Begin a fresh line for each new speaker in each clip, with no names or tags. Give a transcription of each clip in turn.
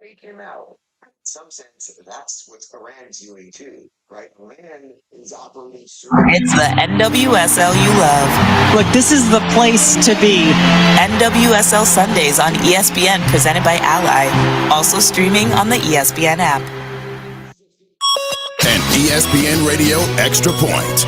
Fake him out. In some sense, that's what Iran's doing too, right? Iran is operating.
It's the NWSL you love.
Look, this is the place to be.
NWSL Sundays on ESPN, presented by Ally. Also streaming on the ESPN app.
An ESPN Radio Extra Point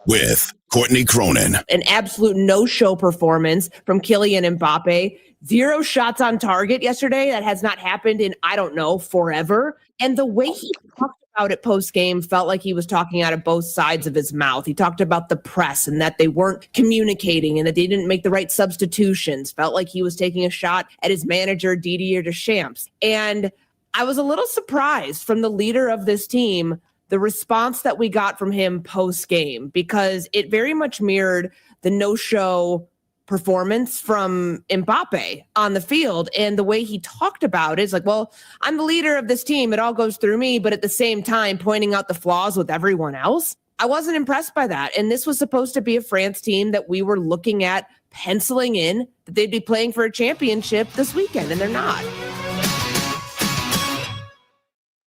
with Courtney Cronin.
An absolute no-show performance from Kylian Mbappe. 0 shots on target yesterday. That has not happened in, I don't know, forever. And the way he talked about it post-game felt like he was talking out of both sides of his mouth. He talked about the press and that they weren't communicating and that they didn't make the right substitutions. Felt like he was taking a shot at his manager, Didier Deschamps. And I was a little surprised from the leader of this team, the response that we got from him post-game, because it very much mirrored the no-show performance from Mbappe on the field. And the way he talked about it is like, well, I'm the leader of this team. It all goes through me. But at the same time, pointing out the flaws with everyone else. I wasn't impressed by that. And this was supposed to be a France team that we were looking at penciling in that they'd be playing for a championship this weekend, and they're not.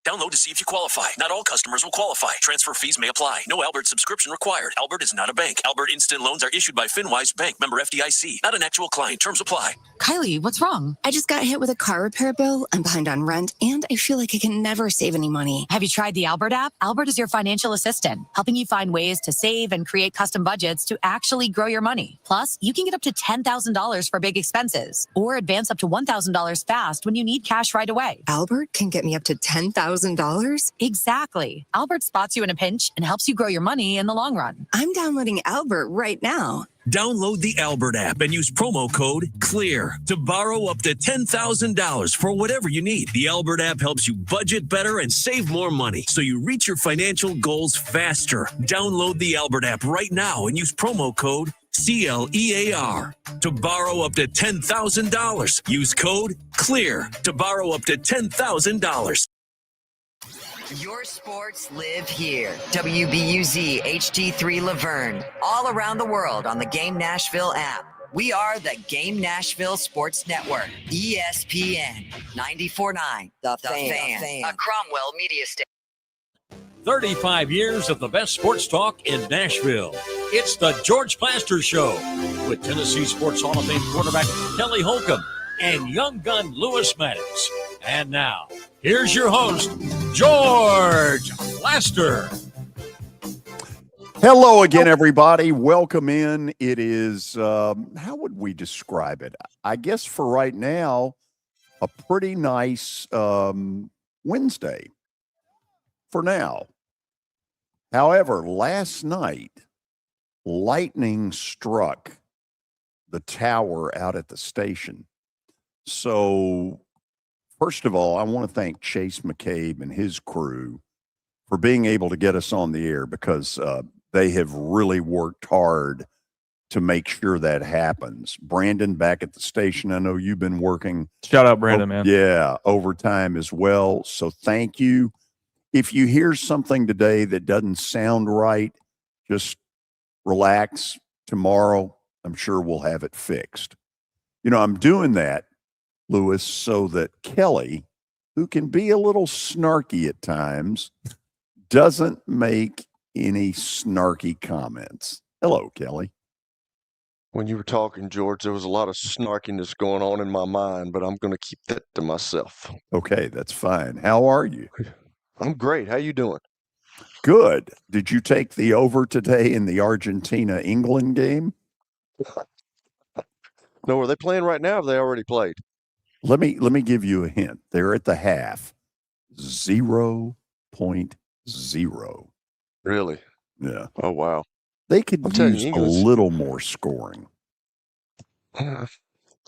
Download to see if you qualify. Not all customers will qualify. Transfer fees may apply. No Albert subscription required. Albert is not a bank. Albert Instant Loans are issued by FinWise Bank, member FDIC. Not an actual client. Terms apply.
Kylie, what's wrong? I just got hit with a car repair bill. I'm behind on rent, and I feel like I can never save any money.
Have you tried the Albert app? Albert is your financial assistant, helping you find ways to save and create custom budgets to actually grow your money. Plus, you can get up to $10,000 for big expenses, or advance up to $1,000 fast when you need cash right away.
Albert can get me up to $10,000?
Exactly. Albert spots you in a pinch and helps you grow your money in the long run.
I'm downloading Albert right now.
Download the Albert app and use promo code CLEAR to borrow up to $10,000 for whatever you need. The Albert app helps you budget better and save more money so you reach your financial goals faster. Download the Albert app right now and use promo code CLEAR to borrow up to $10,000. Use code CLEAR to borrow up to $10,000.
Your sports live here. WBUZ HD3 Laverne. All around the world on the Game Nashville app. We are the Game Nashville Sports Network. ESPN 94.9. The Fan. A Cromwell media station.
35 years of the best sports talk in Nashville. It's the George Plaster Show with Tennessee Sports Hall of Fame quarterback Kelly Holcomb and young gun Lewis Maddox. And now, here's your host, George Plaster.
Hello again, everybody. Welcome in. It is, how would we describe it? I guess for right now, a pretty nice Wednesday for now. However, last night, lightning struck the tower out at the station. So, first of all, I want to thank Chase McCabe and his crew for being able to get us on the air, because they have really worked hard to make sure that happens. Brandon, back at the station, I know you've been working.
Shout out, Brandon, man.
Yeah, overtime as well. So thank you. If you hear something today that doesn't sound right, just relax. Tomorrow, I'm sure we'll have it fixed. You know, I'm doing that, Lewis, so that Kelly, who can be a little snarky at times, doesn't make any snarky comments. Hello, Kelly.
When you were talking, George, there was a lot of snarkiness going on in my mind, but I'm going to keep that to myself.
Okay, that's fine. How are you?
I'm great. How you doing?
Good. Did you take the over today in the Argentina-England game?
No, are they playing right now or have they already played?
Let me give you a hint. They're at the half. 0.0.
Really?
Yeah.
Oh, wow.
They could use a little more scoring.
I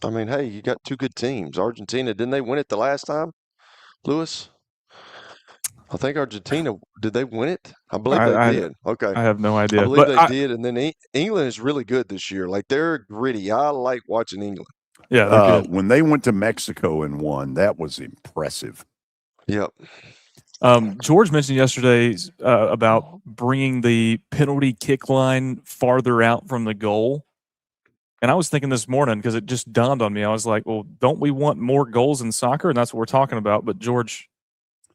mean, hey, you got two good teams. Argentina, didn't they win it the last time, Lewis? I think Argentina, did they win it? I believe they did. Okay.
I have no idea.
I believe they did. And then England is really good this year. Like, they're gritty. I like watching England.
Yeah.
When they went to Mexico and won, that was impressive.
Yep.
George mentioned yesterday about bringing the penalty kick line farther out from the goal. And I was thinking this morning because it just dawned on me. I was like, well, don't we want more goals in soccer? And that's what we're talking about. But George,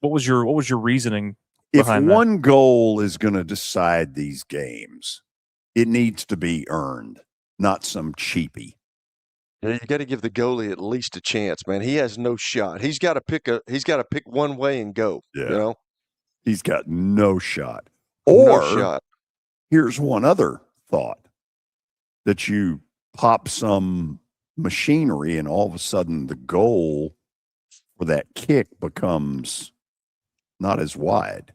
what was your reasoning behind that?
If one goal is going to decide these games, it needs to be earned, not some cheapie.
Yeah, you got to give the goalie at least a chance, man. He has no shot. He's got to pick one way and go.
Yeah.
You know?
He's got no shot.
No
Or
shot.
here's one other thought, that you pop some machinery and all of a sudden the goal for that kick becomes not as wide.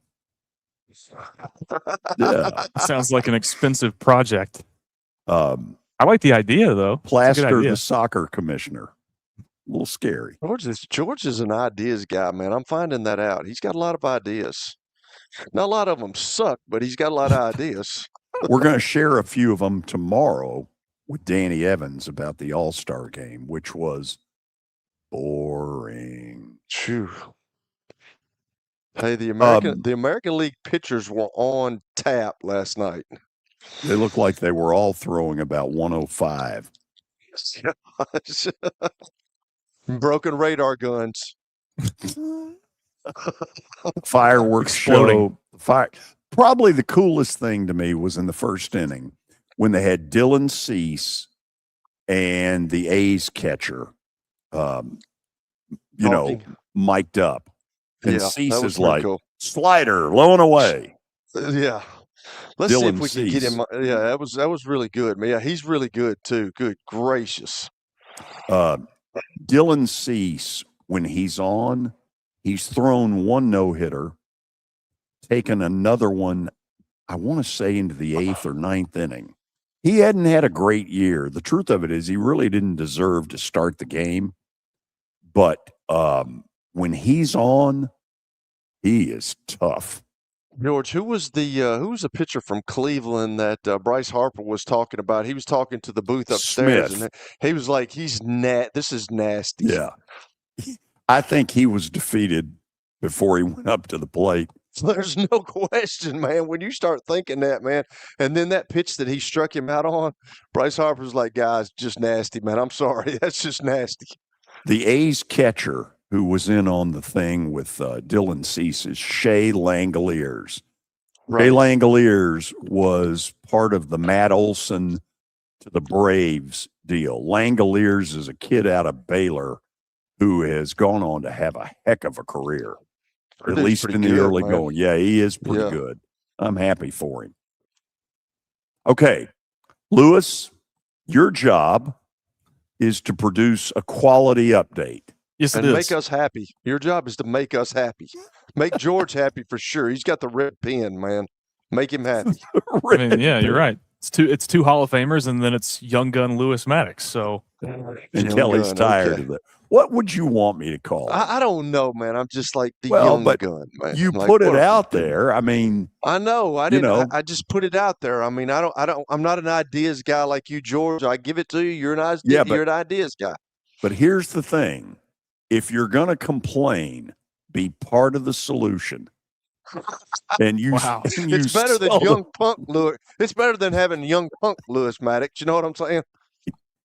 Yeah.
Sounds like an expensive project. I like the idea, though.
Plaster the soccer commissioner. A little scary.
George is an ideas guy, man. I'm finding that out. He's got a lot of ideas. Not a lot of them suck, but he's got a lot of ideas.
We're going to share a few of them tomorrow with Danny Evans about the All-Star game, which was boring.
Phew. Hey, the American League pitchers were on tap last night.
They looked like they were all throwing about 105.
Broken radar guns.
Fireworks
Exploding.
show. Probably the coolest thing to me was in the first inning when they had Dylan Cease and the A's catcher, mic'd up. And Cease is like, cool. Slider, low and away.
Yeah. Let's see if we can get him. Yeah, that was really good. Man, yeah, he's really good too. Good gracious.
Dylan Cease, when he's on, he's thrown one no-hitter, taken another one, I want to say into the 8th or 9th inning. He hadn't had a great year. The truth of it is he really didn't deserve to start the game. But when he's on, he is tough.
George, who was the pitcher from Cleveland that Bryce Harper was talking about? He was talking to the booth upstairs,
Smith.
and he was like, this is nasty.
Yeah. I think he was defeated before he went up to the plate.
There's no question, man. When you start thinking that, man, and then that pitch that he struck him out on, Bryce Harper's like, guys, just nasty, man. I'm sorry. That's just nasty.
The A's catcher who was in on the thing with Dylan Cease is Shea Langoliers.
Right.
Shea Langoliers was part of the Matt Olson to the Braves deal. Langoliers is a kid out of Baylor who has gone on to have a heck of a career, at least in the early going. Yeah, he is pretty good. I'm happy for him. Okay, Lewis, your job is to produce a quality update.
Yes,
and make us happy. Your job is to make us happy. Make George happy for sure. He's got the red pen, man. Make him happy.
I mean, yeah, you're right. It's two Hall of Famers, and then it's young gun Lewis Maddox. So,
and Kelly's tired of it. What would you want me to call it?
I don't know, man. I'm just like the young gun, man.
You put it out there. I mean,
I know. I didn't. I just put it out there. I mean, I'm not an ideas guy like you, George. I give it to you. You're an ideas guy.
But here's the thing: if you're going to complain, be part of the solution. And you,
it's better than young punk Lewis. It's better than having young punk Lewis Maddox. You know what I'm saying?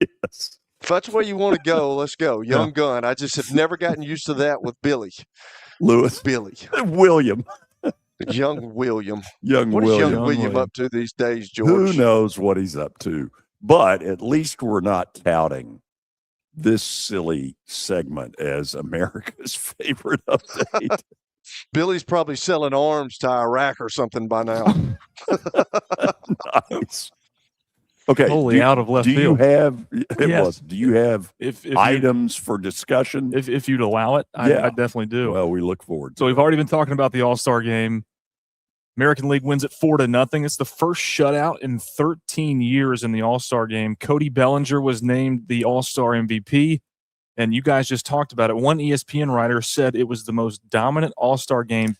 Yes.
If that's where you want to go, let's go. Young gun. I just have never gotten used to that with Billy.
Lewis.
Billy.
William.
Young William.
What
is young William up to these days, George?
Who knows what he's up to? But at least we're not touting this silly segment as America's favorite update.
Billy's probably selling arms to Iraq or something by now.
Nice. Okay.
Totally out of left field.
Do you have items for discussion?
If you'd allow it, I definitely do.
Well, we look forward to
So we've already been talking about the All-Star game. American League wins it 4-0. It's the first shutout in 13 years in the All-Star game. Cody Bellinger was named the All-Star MVP. And you guys just talked about it. One ESPN writer said it was the most dominant All-Star game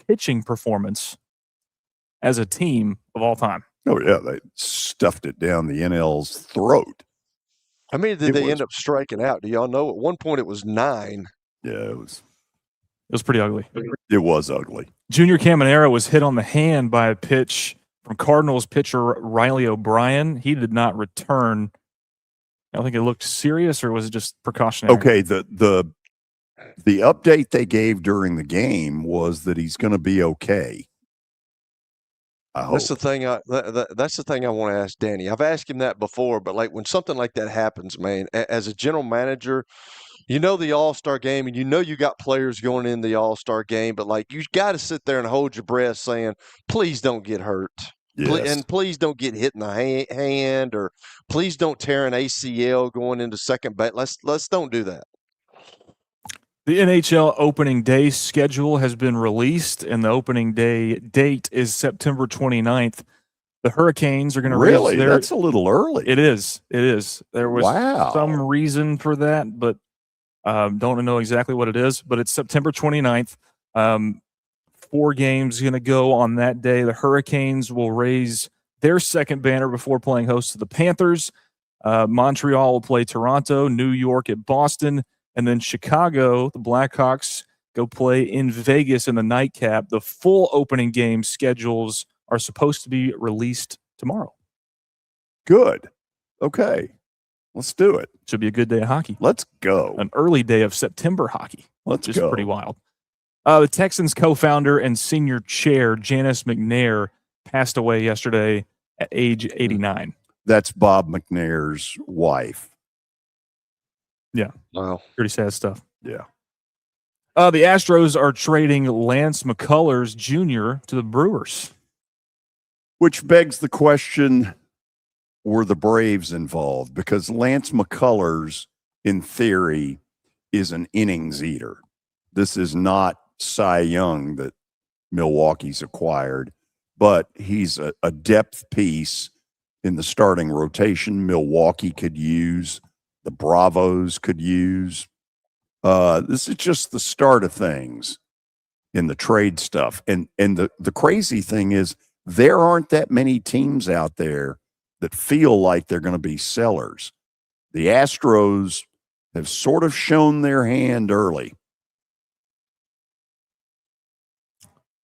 pitching performance as a team of all time.
Oh, yeah. They stuffed it down the NL's throat.
How many did they end up striking out? Do y'all know? At one point, it was 9.
Yeah, it was
pretty ugly.
It was ugly.
Junior Caminero was hit on the hand by a pitch from Cardinals pitcher Riley O'Brien. He did not return I think it looked serious, or was it just precautionary?
Okay, the update they gave during the game was that he's going to be okay.
That's the thing. That's the thing I want to ask Danny. I've asked him that before, but like when something like that happens, man, as a general manager, you know the All-Star game, and you know you got players going in the All-Star game, but like you got to sit there and hold your breath, saying, "Please don't get hurt."
Yes.
And please don't get hit in the hand, or please don't tear an ACL going into second base. Let's don't do that.
The NHL opening day schedule has been released, and the opening day date is September 29th. The Hurricanes are going to
really?
raise their...
That's a little early.
It is. It is. There was some reason for that, but don't know exactly what it is. But it's September 29th. 4 games going to go on that day. The Hurricanes will raise their second banner before playing host to the Panthers. Montreal will play Toronto, New York at Boston, and then Chicago, the Blackhawks, go play in Vegas in the nightcap. The full opening game schedules are supposed to be released tomorrow.
Good. Okay. Let's do it.
Should be a good day of hockey.
Let's go.
An early day of September hockey.
Let's
go. Pretty wild.
The
Texans co-founder and senior chair, Janice McNair, passed away yesterday at age 89.
That's Bob McNair's wife.
Yeah.
Wow.
Pretty sad stuff.
Yeah.
The Astros are trading Lance McCullers Jr. to the Brewers.
Which begs the question, were the Braves involved? Because Lance McCullers, in theory, is an innings eater. This is not Cy Young that Milwaukee's acquired, but he's a depth piece in the starting rotation Milwaukee could use, the Bravos could use. This is just the start of things in the trade stuff. And the crazy thing is there aren't that many teams out there that feel like they're going to be sellers. The Astros have sort of shown their hand early.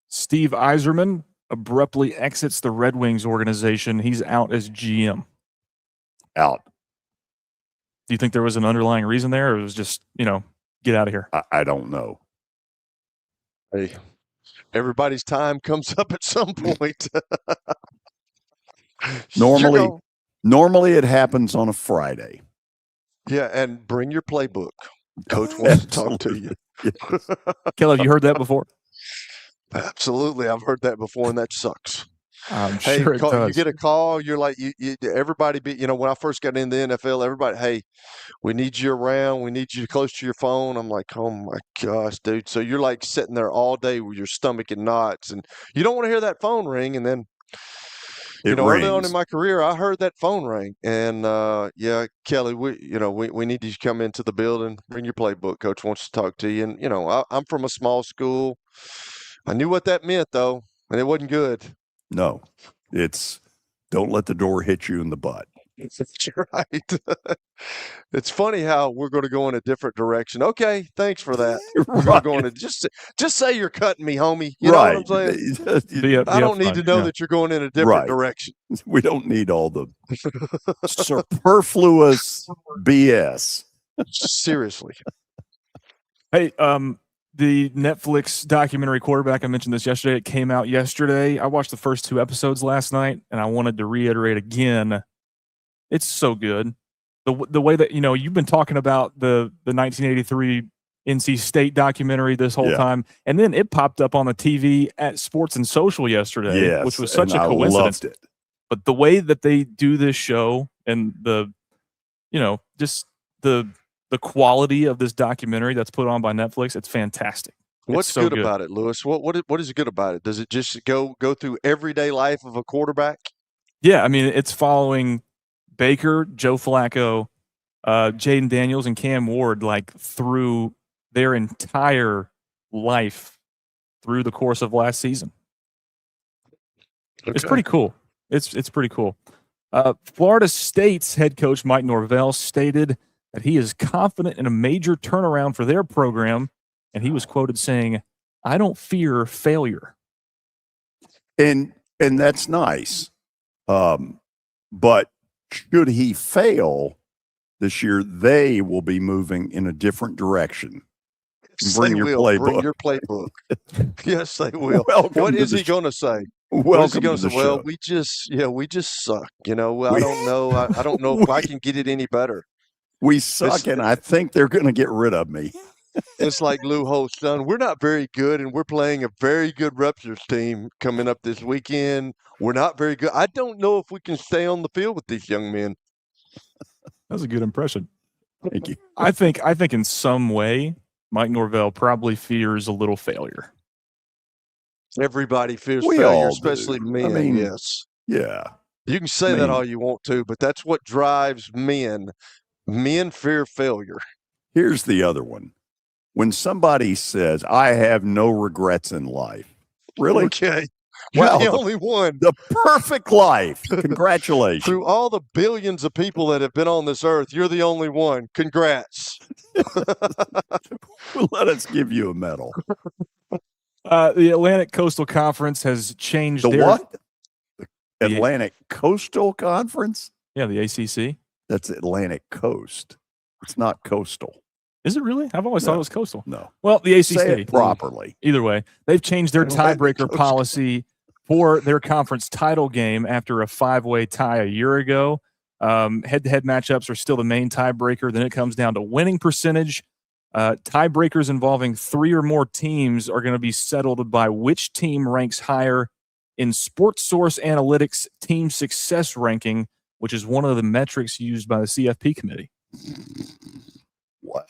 Steve Yzerman abruptly exits the Red Wings organization. He's out as GM.
Out.
Do you think there was an underlying reason there, or it was just, get out of here?
I don't know.
Hey, everybody's time comes up at some point.
Normally it happens on a Friday.
Yeah, and bring your playbook. Coach wants to talk to you.
Yes.
Kelly, have you heard that before?
Absolutely, I've heard that before, and that sucks.
I'm sure it does.
You get a call. You're like, everybody. When I first got into the NFL, everybody, hey, we need you around. We need you close to your phone. I'm like, oh my gosh, dude. So you're like sitting there all day with your stomach in knots, and you don't want to hear that phone ring. And then, early on in my career, I heard that phone ring, and yeah, Kelly, we need you to come into the building. Bring your playbook. Coach wants to talk to you. And I'm from a small school. I knew what that meant, though, and it wasn't good.
No, it's don't let the door hit you in the butt.
You're right. It's funny how we're going to go in a different direction. Okay, thanks for that. We're going to just say you're cutting me, homie. You know what I'm saying? I don't need to know that you're going in a different direction.
We don't need all the superfluous BS.
Seriously.
Hey, the Netflix documentary Quarterback, I mentioned this yesterday. It came out yesterday. I watched the first 2 episodes last night, and I wanted to reiterate again. It's so good. The way that, you've been talking about the 1983 NC State documentary this whole time, and then it popped up on the TV at Sports and Social yesterday, which was such a coincidence.
I loved it.
But the way that they do this show and just the quality of this documentary that's put on by Netflix, it's fantastic.
What's good about it, Lewis? What is good about it? Does it just go through everyday life of a quarterback?
Yeah, I mean, it's following Baker, Joe Flacco, Jaden Daniels, and Cam Ward through their entire life through the course of last season. Okay. It's pretty cool. It's pretty cool. Florida State's head coach Mike Norvell stated that he is confident in a major turnaround for their program, and he was quoted saying, "I don't fear failure."
And that's nice. But should he fail, this year, they will be moving in a different direction. Bring your playbook.
Bring your playbook. Yes, they will.
Welcome
What
to
is
the
he going to say?
Welcome
What is he
to
going
the
to say? Well,
show.
we just suck. You know, I don't know. I don't know if I can get it any better.
We suck, and I think they're going to get rid of me.
It's like Lou Holt's son. We're not very good, and we're playing a very good Ruptures team coming up this weekend. We're not very good. I don't know if we can stay on the field with these young men.
That was a good impression.
Thank you.
I think in some way, Mike Norvell probably fears a little failure.
Everybody fears
We
failure,
all
especially
do.
men.
I mean,
yes.
Yeah.
You can say that all you want to, but that's what drives men. Men fear failure.
Here's the other one. When somebody says, I have no regrets in life. Really?
Okay. You're
Well,
the only one.
The perfect life. Congratulations.
Through all the billions of people that have been on this earth, you're the only one. Congrats.
Well, let us give you a medal.
The Atlantic Coastal Conference has changed
The what? The Atlantic Coastal Conference?
Yeah, the ACC.
That's Atlantic Coast. It's not coastal.
Is it really? I've always thought it was coastal.
No.
Well, the ACC.
Say it properly.
Either way, they've changed their tiebreaker policy for their conference title game after a 5-way tie a year ago. Head-to-head matchups are still the main tiebreaker. Then it comes down to winning percentage. Tiebreakers involving 3 or more teams are going to be settled by which team ranks higher in Sports Source Analytics Team Success Ranking, which is one of the metrics used by the CFP committee.
What?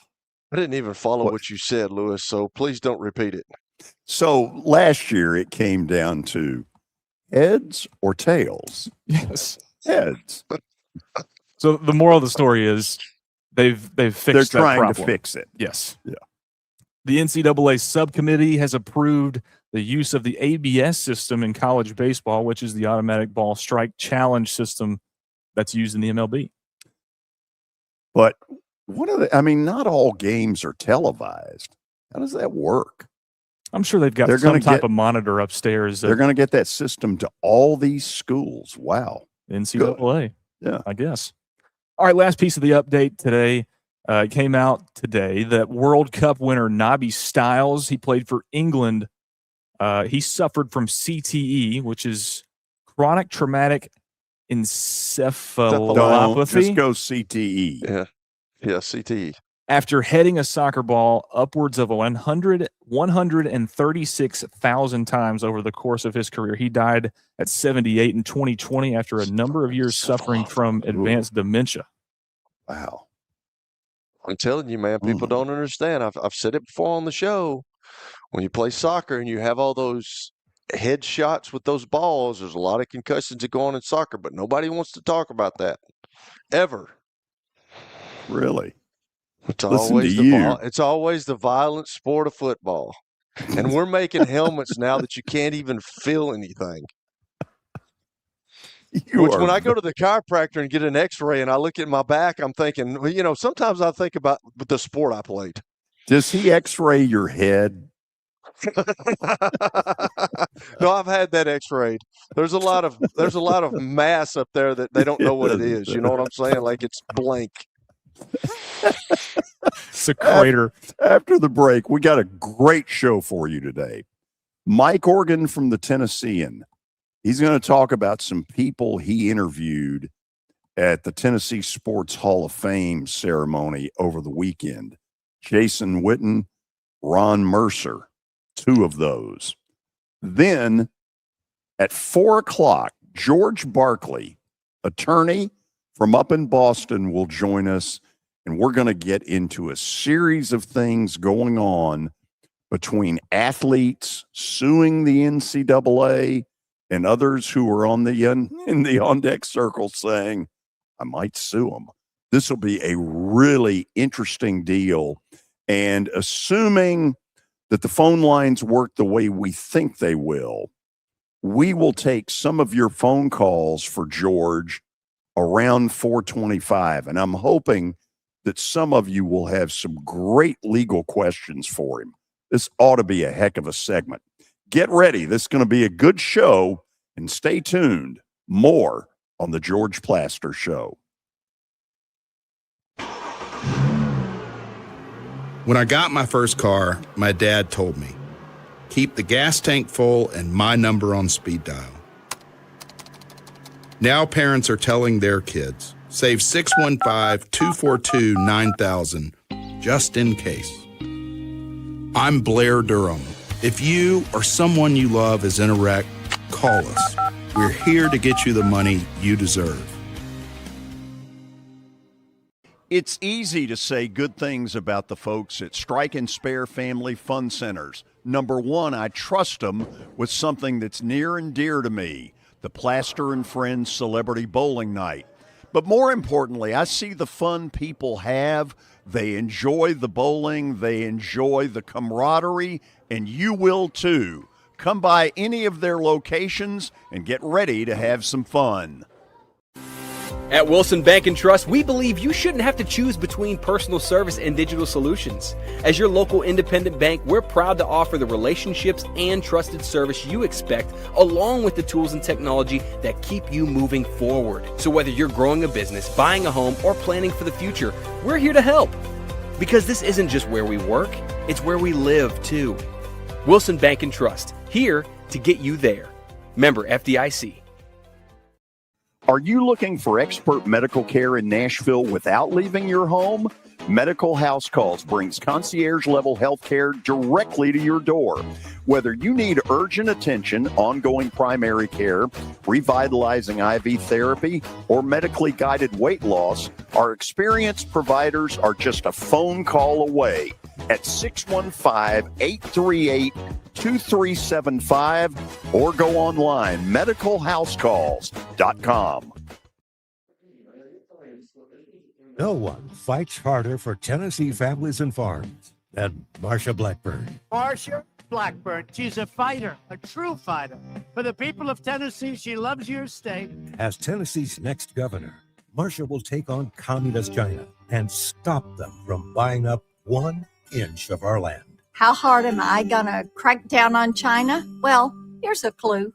I didn't even follow what you said, Lewis, so please don't repeat it.
So last year it came down to heads or tails.
Yes.
Heads.
So the moral of the story is they've fixed
They're
that
trying
problem.
to fix it.
Yes.
Yeah.
The NCAA subcommittee has approved the use of the ABS system in college baseball, which is the automatic ball strike challenge system that's used in the MLB.
But not all games are televised. How does that work?
I'm sure they've got some type of monitor upstairs.
They're going to get that system to all these schools. Wow.
NCAA.
Good. Yeah.
I guess. All right, last piece of the update today. Came out today that World Cup winner Nobby Stiles, he played for England. He suffered from CTE, which is chronic traumatic encephalopathy.
Just go CTE.
Yeah, CTE.
After heading a soccer ball upwards of 136,000 times over the course of his career. He died at 78 in 2020 after a number of years suffering from advanced dementia.
Wow.
I'm telling you, man, people don't understand. I've said it before on the show. When you play soccer and you have all those head shots with those balls, there's a lot of concussions that go on in soccer, but nobody wants to talk about that. Ever.
Really?
It's always the violent sport of football. And we're making helmets now that you can't even feel anything. When I go to the chiropractor and get an x-ray and I look at my back, I'm thinking, sometimes I think about the sport I played.
Does he x-ray your head?
No, I've had that x-rayed. There's a lot of mass up there that they don't know what it is. You know what I'm saying? Like it's blank.
It's a crater.
After the break, we got a great show for you today. Mike Organ from the Tennessean. He's going to talk about some people he interviewed at the Tennessee Sports Hall of Fame ceremony over the weekend. Jason Witten, Ron Mercer, 2 of those. Then at 4:00, George Barclay, attorney from up in Boston, will join us, and we're going to get into a series of things going on between athletes suing the NCAA and others who are in the on-deck circle saying, I might sue them. This will be a really interesting deal. And assuming that the phone lines work the way we think they will, we will take some of your phone calls for George around 4:25. And I'm hoping that some of you will have some great legal questions for him. This ought to be a heck of a segment. Get ready. This is going to be a good show, and stay tuned. More on the George Plaster Show.
When I got my first car, my dad told me, keep the gas tank full and my number on speed dial. Now parents are telling their kids, save 615-242-9000 just in case. I'm Blair Durham. If you or someone you love is in a wreck, call us. We're here to get you the money you deserve.
It's easy to say good things about the folks at Strike and Spare Family Fun Centers. Number one, I trust them with something that's near and dear to me, the Plaster and Friends Celebrity Bowling Night. But more importantly, I see the fun people have. They enjoy the bowling, they enjoy the camaraderie, and you will too. Come by any of their locations and get ready to have some fun.
At Wilson Bank and Trust, we believe you shouldn't have to choose between personal service and digital solutions. As your local independent bank, we're proud to offer the relationships and trusted service you expect, along with the tools and technology that keep you moving forward. So whether you're growing a business, buying a home, or planning for the future, we're here to help. Because this isn't just where we work, it's where we live too. Wilson Bank and Trust, here to get you there. Member FDIC.
Are you looking for expert medical care in Nashville without leaving your home? Medical House Calls brings concierge-level health care directly to your door. Whether you need urgent attention, ongoing primary care, revitalizing IV therapy, or medically guided weight loss, our experienced providers are just a phone call away at 615-838-2375 or go online, medicalhousecalls.com.
No one fights harder for Tennessee families and farms than Marsha Blackburn.
Marsha Blackburn, she's a fighter, a true fighter. For the people of Tennessee, she loves your state.
As Tennessee's next governor, Marsha will take on communist China and stop them from buying up 1 inch of our land.
How hard am I going to crack down on China? Well, here's a clue.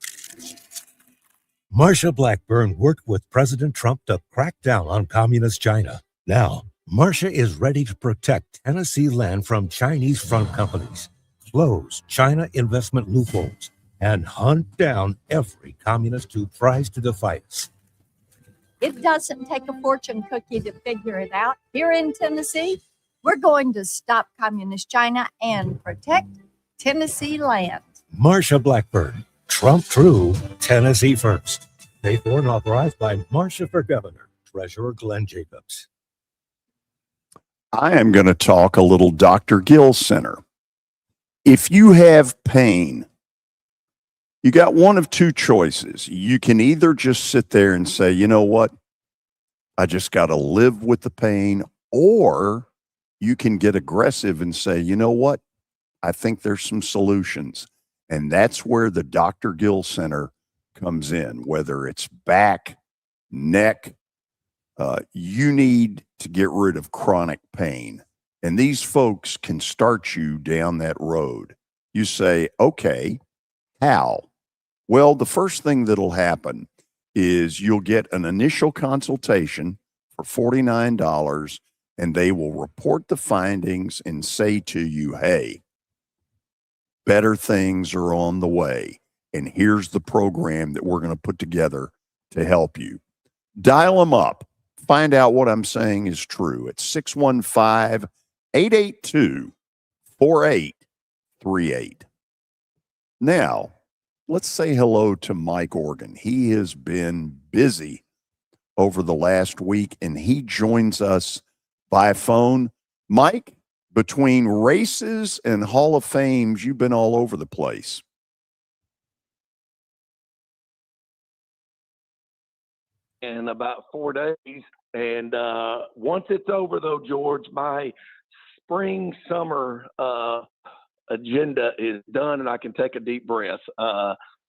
Marsha Blackburn worked with President Trump to crack down on communist China. Now, Marsha is ready to protect Tennessee land from Chinese front companies, close China investment loopholes, and hunt down every communist who tries to defy us.
It doesn't take a fortune cookie to figure it out. Here in Tennessee, we're going to stop communist China and protect Tennessee land.
Marsha Blackburn, Trump true, Tennessee first. Paid for and authorized by Marsha for Governor, Treasurer Glenn Jacobs.
I am going to talk a little Dr. Gill Center. If you have pain, you got one of two choices. You can either just sit there and say, you know what, I just got to live with the pain, or you can get aggressive and say, you know what, I think there's some solutions. And that's where the Dr. Gill Center comes in, whether it's back, neck, you need to get rid of chronic pain. And these folks can start you down that road. You say, okay, how? Well, the first thing that'll happen is you'll get an initial consultation for $49, and they will report the findings and say to you, hey, better things are on the way. And here's the program that we're going to put together to help you. Dial them up. Find out what I'm saying is true. It's 615-882-4838. Now, let's say hello to Mike Organ. He has been busy over the last week, and he joins us by phone. Mike, between races and Hall of Fames, you've been all over the place.
In about 4 days. And once it's over, though, George, my spring-summer agenda is done, and I can take a deep breath.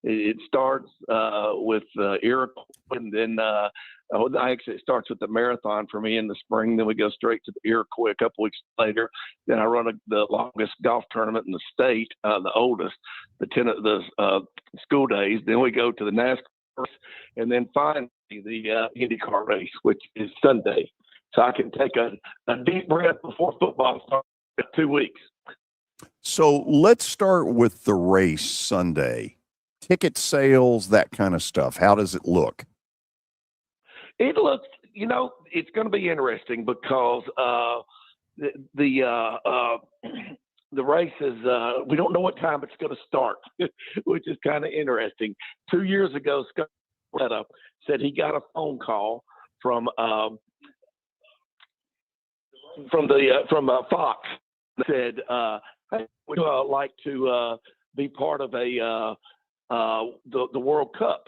It starts with Iroquois, and then actually it starts with the marathon for me in the spring. Then we go straight to the Iroquois a couple weeks later. Then I run the longest golf tournament in the state, the oldest, the school days. Then we go to the NASCAR, and then finally the IndyCar race, which is Sunday. So I can take a deep breath before football starts 2 weeks.
So let's start with the race Sunday. Ticket sales, that kind of stuff. How does it look?
It looks, it's going to be interesting because the race is, we don't know what time it's going to start, which is kind of interesting. 2 years ago, Scott said he got a phone call from Fox that said, hey, we'd like to be part of the World Cup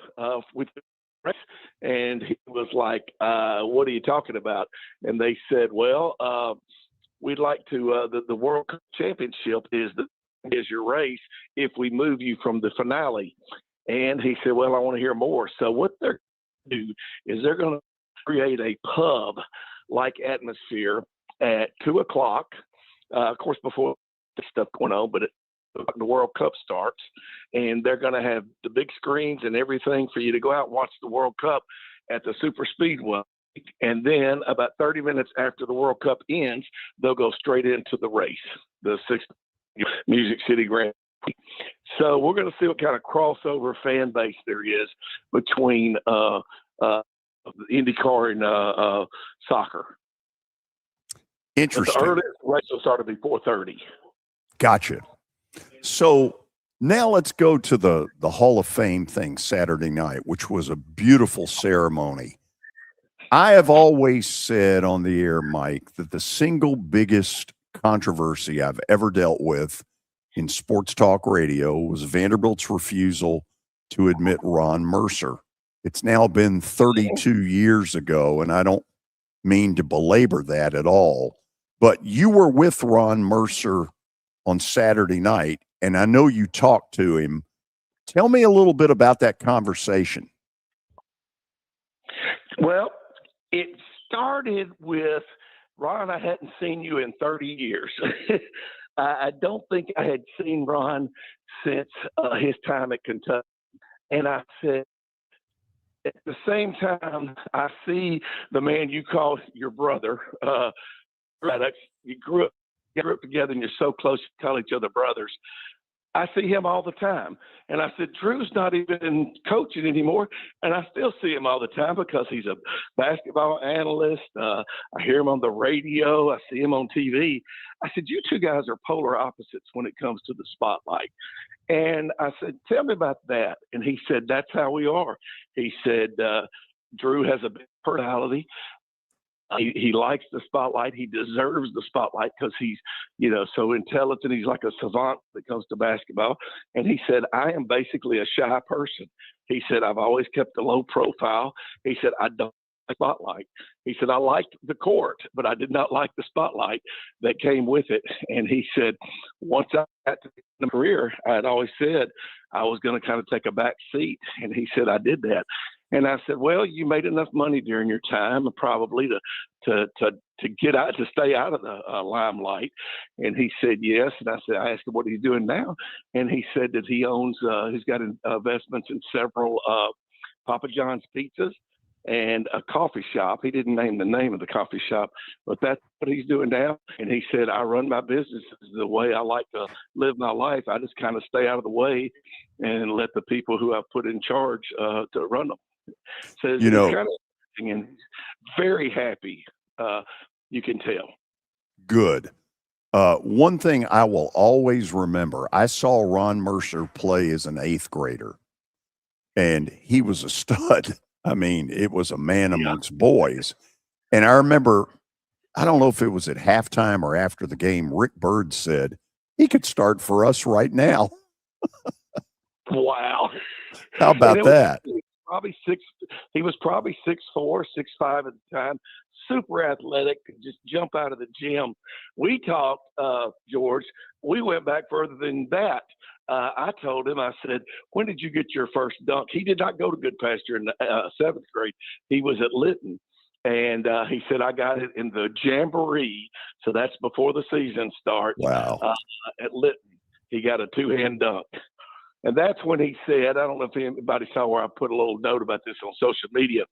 with the race. And he was like, what are you talking about? And they said, well, we'd like to, the World Cup Championship is your race if we move you from the finale. And he said, well, I want to hear more. So what they're going to do is they're going to create a pub-like atmosphere at 2:00. Of course, before the stuff going on, but the World Cup starts, and they're going to have the big screens and everything for you to go out and watch the World Cup at the Super Speedway. And then about 30 minutes after the World Cup ends, they'll go straight into the race, the 6th Music City Grand Prix. So we're going to see what kind of crossover fan base there is between IndyCar and soccer.
Interesting.
But the earliest race will start at 4:30.
Gotcha. So now let's go to the Hall of Fame thing Saturday night, which was a beautiful ceremony. I have always said on the air, Mike, that the single biggest controversy I've ever dealt with in sports talk radio was Vanderbilt's refusal to admit Ron Mercer. It's now been 32 years ago, and I don't mean to belabor that at all, but you were with Ron Mercer on Saturday night, and I know you talked to him. Tell me a little bit about that conversation.
Well, it started with, Ron, I hadn't seen you in 30 years. I don't think I had seen Ron since his time at Kentucky. And I said, at the same time, I see the man you call your brother. You grew up together and you're so close, you call each other brothers. I see him all the time. And I said, Drew's not even coaching anymore. And I still see him all the time because he's a basketball analyst. I hear him on the radio. I see him on TV. I said, you two guys are polar opposites when it comes to the spotlight. And I said, tell me about that. And he said, that's how we are. He said, Drew has a big personality. He likes the spotlight. He deserves the spotlight because he's, so intelligent. He's like a savant when it comes to basketball. And he said, I am basically a shy person. He said, I've always kept a low profile. He said, I don't like the spotlight. He said, I liked the court, but I did not like the spotlight that came with it. And he said, once I got to the career, I had always said I was going to kind of take a back seat. And he said, I did that. And I said, well, you made enough money during your time probably to get out, to stay out of the limelight. And he said, yes. And I asked him what he's doing now. And he said that he owns, he's got investments in several Papa John's pizzas and a coffee shop. He didn't name the name of the coffee shop, but that's what he's doing now. And he said, I run my business the way I like to live my life. I just kind of stay out of the way and let the people who I've put in charge to run them. So kind of and very happy, you can tell.
Good. One thing I will always remember, I saw Ron Mercer play as an 8th grader, and he was a stud. I mean, it was a man amongst boys. And I remember, I don't know if it was at halftime or after the game, Rick Byrd said, he could start for us right now.
Wow.
How about that?
He was probably 6'4", 6'5" at the time. Super athletic, could just jump out of the gym. We talked, George. We went back further than that. I told him, I said, when did you get your first dunk? He did not go to Goodpasture in 7th grade. He was at Lytton. And he said, I got it in the Jamboree. So that's before the season starts.
Wow.
At Lytton. He got a 2-hand dunk. And that's when he said, I don't know if anybody saw where I put a little note about this on social media.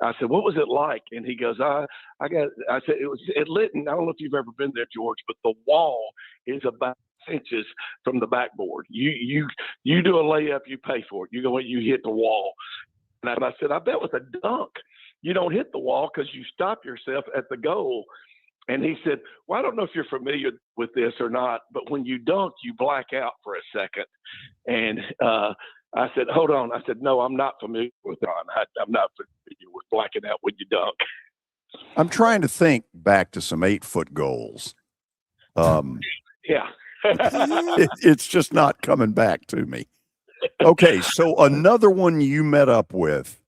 I said, what was it like? And he goes, I said, it was at Lytton. I don't know if you've ever been there, George, but the wall is about inches from the backboard. You do a layup, you pay for it. You go, you hit the wall. And I said, I bet with a dunk, you don't hit the wall because you stop yourself at the goal. And he said, well, I don't know if you're familiar with this or not, but when you dunk, you black out for a second. And I said, hold on. I said, no, I'm not familiar with that. I'm not familiar with blacking out when you dunk.
I'm trying to think back to some 8-foot goals.
Yeah.
It's just not coming back to me. Okay, so another one you met up with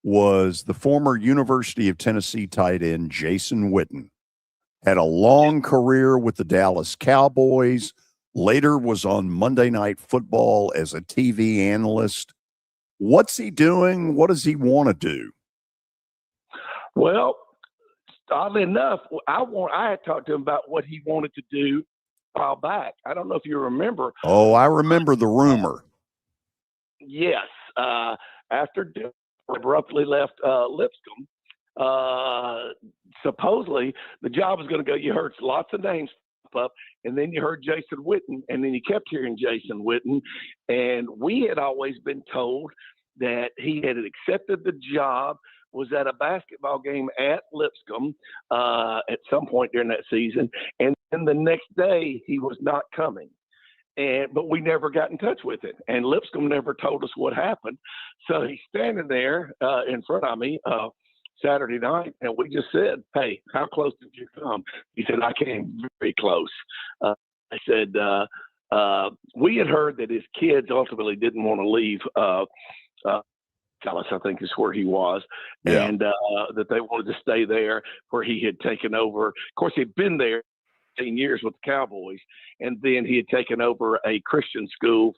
was the former University of Tennessee tight end, Jason Witten. Had a long career with the Dallas Cowboys, later was on Monday Night Football as a TV analyst. What's he doing? What does he want to do?
Well, oddly enough, I had talked to him about what he wanted to do a while back. I don't know if you remember.
Oh, I remember the rumor.
Yes. After abruptly left Lipscomb, supposedly the job was going to go. You heard lots of names pop up, and then you heard Jason Witten, and then you kept hearing Jason Witten. And we had always been told that he had accepted the job, was at a basketball game at Lipscomb at some point during that season, and then the next day he was not coming. But we never got in touch with him, and Lipscomb never told us what happened. So he's standing there in front of me Saturday night, and we just said, hey, how close did you come? He said, I came very close. I said, we had heard that his kids ultimately didn't want to leave Dallas, I think is where he was, and that they wanted to stay there where he had taken over. Of course, he'd been there 15 years with the Cowboys, and then he had taken over a Christian school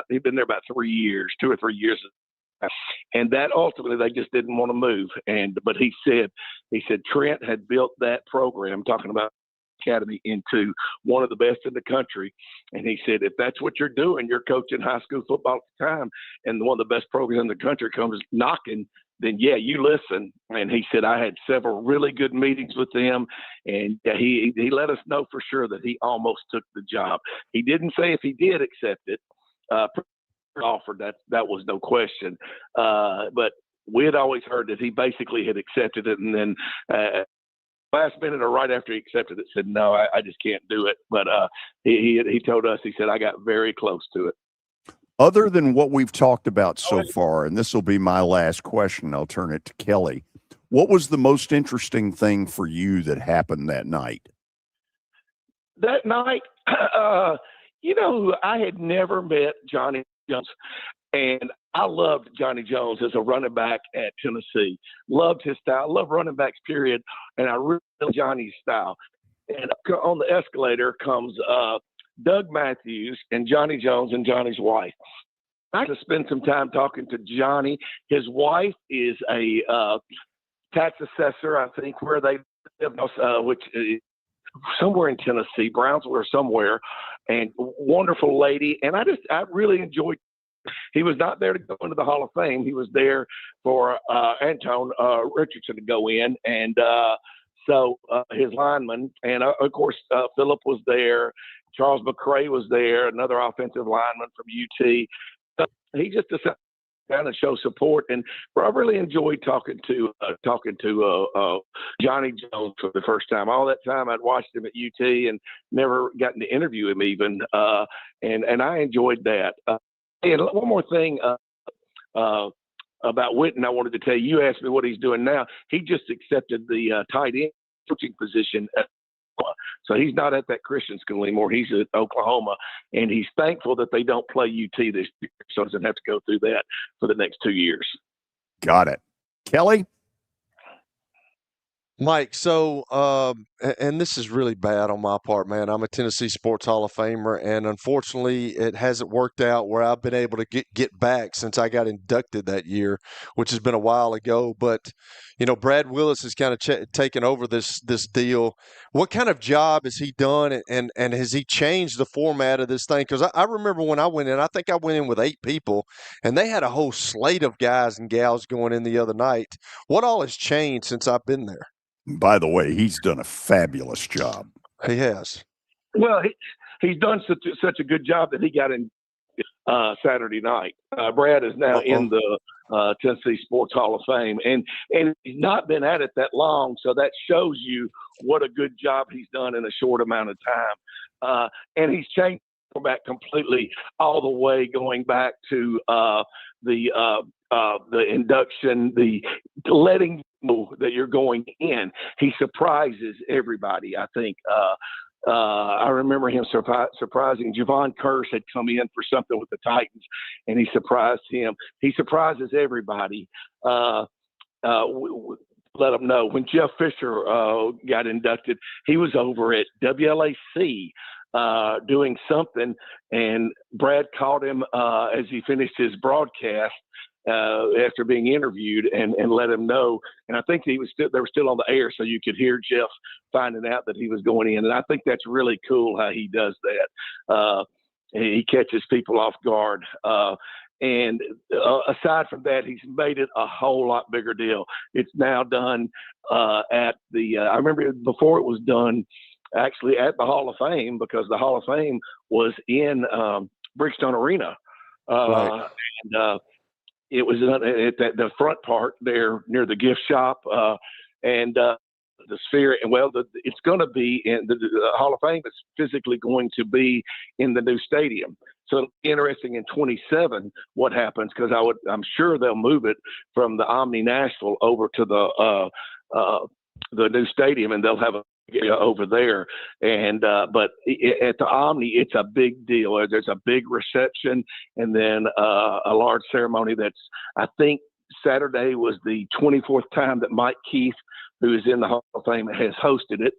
he'd been there about 3 years, 2 or 3 years. And that ultimately they just didn't want to move. But he said Trent had built that program, talking about academy, into one of the best in the country. And he said, if that's what you're doing, you're coaching high school football at the time, and one of the best programs in the country comes knocking, then yeah, you listen. And he said, I had several really good meetings with them, and he let us know for sure that he almost took the job. He didn't say if he did accept it. Offered that was no question, but we had always heard that he basically had accepted it, and then last minute or right after he accepted it said, no, I just can't do it. But he told us, he said, I got very close to it.
Other than what we've talked about so far, and this will be my last question, I'll turn it to Kelly. What was the most interesting thing for you that happened that night?
That night, I had never met Johnny Jones, and I loved Johnny Jones as a running back at Tennessee. Loved his style, loved running backs, period, and I really loved Johnny's style. And on the escalator comes Doug Matthews and Johnny Jones and Johnny's wife. I got to spend some time talking to Johnny. His wife is a tax assessor, I think, where they live, which is somewhere in Tennessee, Brownsville or somewhere, and wonderful lady. And I really enjoyed. He was not there to go into the Hall of Fame. He was there for Anton Richardson to go in, and so his lineman, and of course Phillip was there. Charles McCray was there, another offensive lineman from UT. So he just decided to kind of show support, and I really enjoyed talking to Johnny Jones for the first time. All that time I'd watched him at UT and never gotten to interview him even, and I enjoyed that. And one more thing about Witten, I wanted to tell you. You asked me what he's doing now. He just accepted the tight end coaching position at Oklahoma. So he's not at that Christian school anymore. He's at Oklahoma, and he's thankful that they don't play UT this year, so he doesn't have to go through that for the next 2 years.
Got it. Kelly?
Mike, so and this is really bad on my part, man. I'm a Tennessee Sports Hall of Famer, and unfortunately, it hasn't worked out where I've been able to get back since I got inducted that year, which has been a while ago. But Brad Willis has kind of taken over this deal. What kind of job has he done, and has he changed the format of this thing? Because I remember when I went in, I think I went in with 8 people, and they had a whole slate of guys and gals going in the other night. What all has changed since I've been there?
By the way, he's done a fabulous job.
He has.
Well, he's done such a good job that he got in Saturday night. Brad is now in the Tennessee Sports Hall of Fame, and he's not been at it that long, so that shows you what a good job he's done in a short amount of time. And he's changed the format completely, all the way going back to the induction, the letting know that you're going in. He surprises everybody. I think I remember him surprising Javon Curse had come in for something with the Titans, and he surprised him. He surprises everybody. Let them know when Jeff Fisher got inducted, he was over at WLAC doing something, and Brad called him as he finished his broadcast after being interviewed, and let him know. And I think they were still on the air, so you could hear Jeff finding out that he was going in. And I think that's really cool how he does that. He catches people off guard. And aside from that, he's made it a whole lot bigger deal. It's now done at the I remember before it was done actually at the Hall of Fame, because the Hall of Fame was in Bridgestone Arena.
Right.
And it was at the front part there near the gift shop, and the Sphere. And it's going to be in the Hall of Fame is physically going to be in the new stadium. So it'll be interesting in 27 what happens, because I'm sure they'll move it from the Omni Nashville over to the new stadium, and they'll have a over there. And but at the Omni, it's a big deal. There's a big reception, and then a large ceremony. That's, I think Saturday was the 24th time that Mike Keith, who is in the Hall of Fame, has hosted it.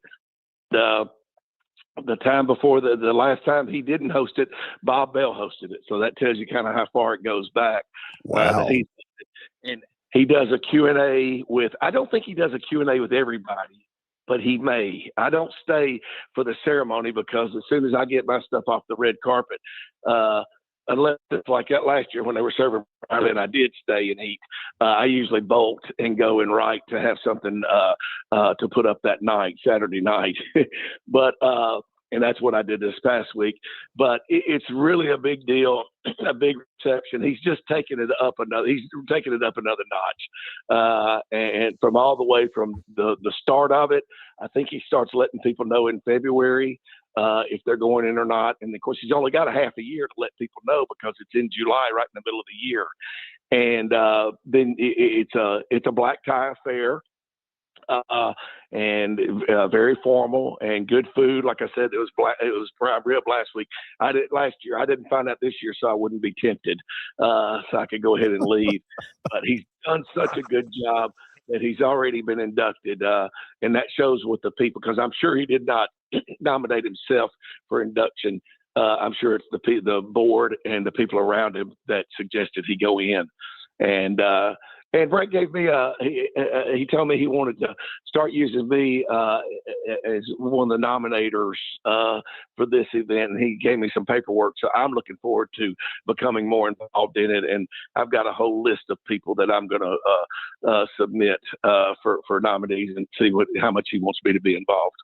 The time before the last time he didn't host it, Bob Bell hosted it. So that tells you kind of how far it goes back.
Wow.
And he does a Q&A with, I don't think he does a Q&A with everybody, but he may. I don't stay for the ceremony, because as soon as I get my stuff off the red carpet, unless it's like that last year when they were serving Barclay and I did stay and eat, I usually bolt and go and write to have something to put up that night, Saturday night. But and that's what I did this past week. But it's really a big deal, a big reception. He's just taking it up another. He's taking it up another notch, and from all the way from the start of it, I think he starts letting people know in February if they're going in or not. And of course, he's only got a half a year to let people know, because it's in July, right in the middle of the year. And then it's a black tie affair. And very formal and good food. Like I said, it was prime rib last week. Last year. I didn't find out this year, so I wouldn't be tempted. So I could go ahead and leave. But he's done such a good job that he's already been inducted, and that shows with the people, because I'm sure he did not nominate himself for induction. I'm sure it's the board and the people around him that suggested he go in. And Brett gave me he told me he wanted to start using me as one of the nominators for this event, and he gave me some paperwork. So I'm looking forward to becoming more involved in it. And I've got a whole list of people that I'm going to submit for nominees, and see how much he wants me to be involved.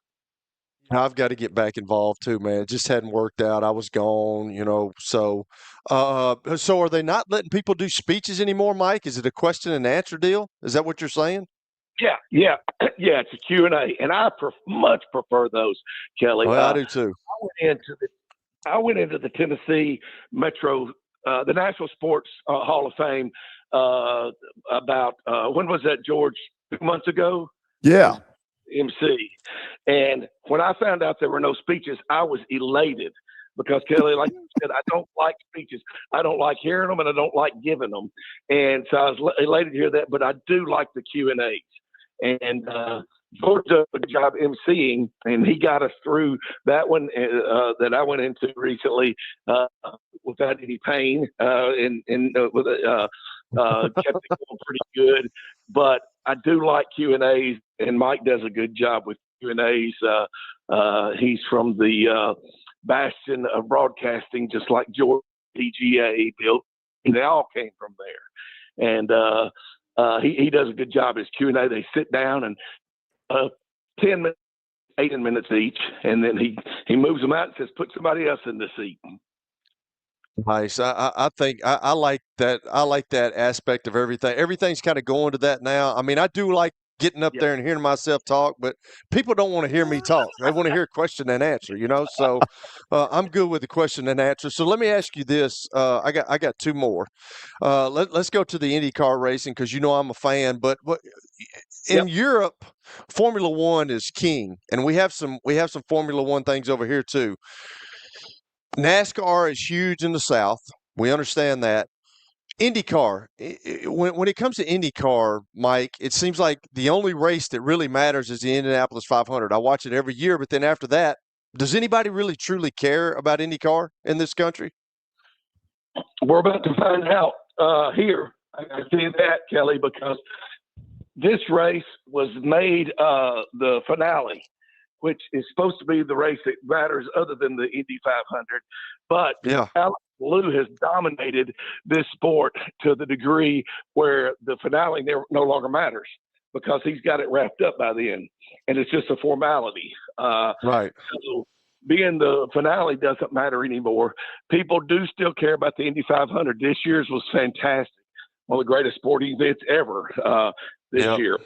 I've got to get back involved too, man. It just hadn't worked out. I was gone, So are they not letting people do speeches anymore, Mike? Is it a question and answer deal? Is that what you're saying?
Yeah. It's a Q&A, and I much prefer those, Kelly.
Well, I do too.
I went into the Tennessee Metro, the National Sports Hall of Fame about when was that, George? 2 months ago.
Yeah.
MC. And when I found out there were no speeches, I was elated, because, Kelly, like you said, I don't like speeches. I don't like hearing them, and I don't like giving them. And so I was elated to hear that, but I do like the Q&As. And George does a good job emceeing, and he got us through that one that I went into recently without any pain, and kept it going pretty good. But I do like Q&As, and Mike does a good job with Q&As. He's from the bastion of broadcasting, just like George, PGA, Bill. They all came from there, and he does a good job as Q&A. They sit down and 10 minutes, 8 minutes each, and then he moves them out and says, "Put somebody else in the seat."
Nice. I think I like that. I like that aspect of everything. Everything's kind of going to that now. I mean, I do like getting up there and hearing myself talk, but people don't want to hear me talk. They want to hear question and answer, So I'm good with the question and answer. So let me ask you this. I got two more. Let's go to the IndyCar racing because I'm a fan. But in Europe, Formula One is king, and we have some Formula One things over here too. NASCAR is huge in the South. We understand that. IndyCar, when it comes to IndyCar, Mike, it seems like the only race that really matters is the Indianapolis 500. I watch it every year, but then after that, does anybody really truly care about IndyCar in this country?
We're about to find out here. I see that, Kelly, because this race was made the finale, which is supposed to be the race that matters other than the Indy 500. But Alex Lou has dominated this sport to the degree where the finale no longer matters because he's got it wrapped up by the end. And it's just a formality.
Right.
So being the finale doesn't matter anymore. People do still care about the Indy 500. This year's was fantastic. One of the greatest sporting events ever this year.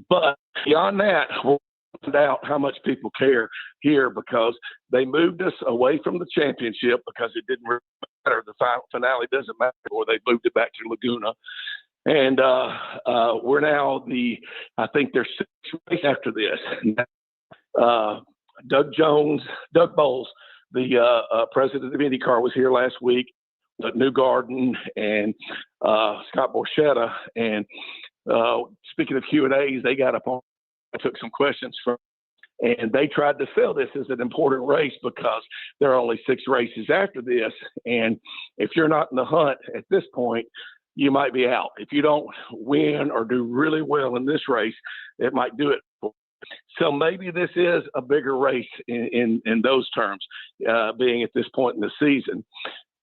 But beyond that, we'll find out how much people care here because they moved us away from the championship because it didn't really matter. The finale doesn't matter, or they moved it back to Laguna. And we're now I think there's 6 races after this. Doug Bowles, the president of IndyCar, was here last week. Newgarden and Scott Borchetta. And speaking of Q&As, they got up on. I took some questions from, and they tried to sell this as an important race because there are only 6 races after this. And if you're not in the hunt at this point, you might be out. If you don't win or do really well in this race, it might do it. So maybe this is a bigger race in those terms, being at this point in the season.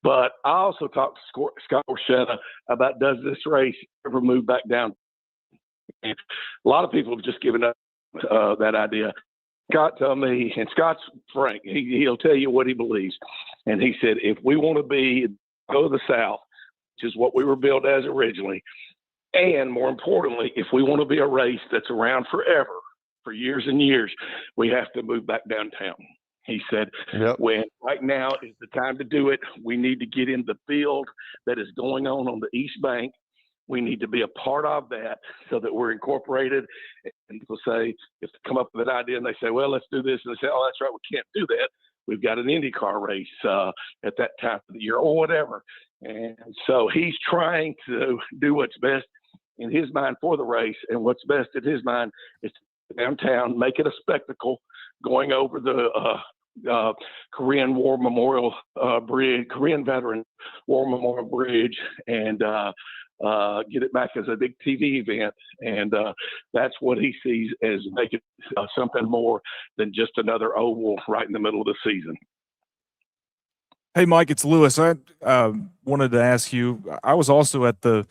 But I also talked to Scott Borchetta about, does this race ever move back down? And a lot of people have just given up that idea. Scott told me, and Scott's frank, he'll tell you what he believes. And he said, if we want to go to the South, which is what we were built as originally, and more importantly, if we want to be a race that's around forever, for years and years, we have to move back downtown. He said, when right now is the time to do it. We need to get in the field that is going on the East Bank. We need to be a part of that so that we're incorporated. And people say, if they come up with an idea and they say, well, let's do this. And they say, oh, that's right, we can't do that. We've got an IndyCar race at that time of the year or whatever. And so he's trying to do what's best in his mind for the race. And what's best in his mind is to downtown, make it a spectacle, going over the Korean War Memorial Bridge, Korean Veteran War Memorial Bridge, and get it back as a big TV event. And that's what he sees as making something more than just another oval right in the middle of the season.
Hey, Mike, it's Lewis. I wanted to ask you, I was also at the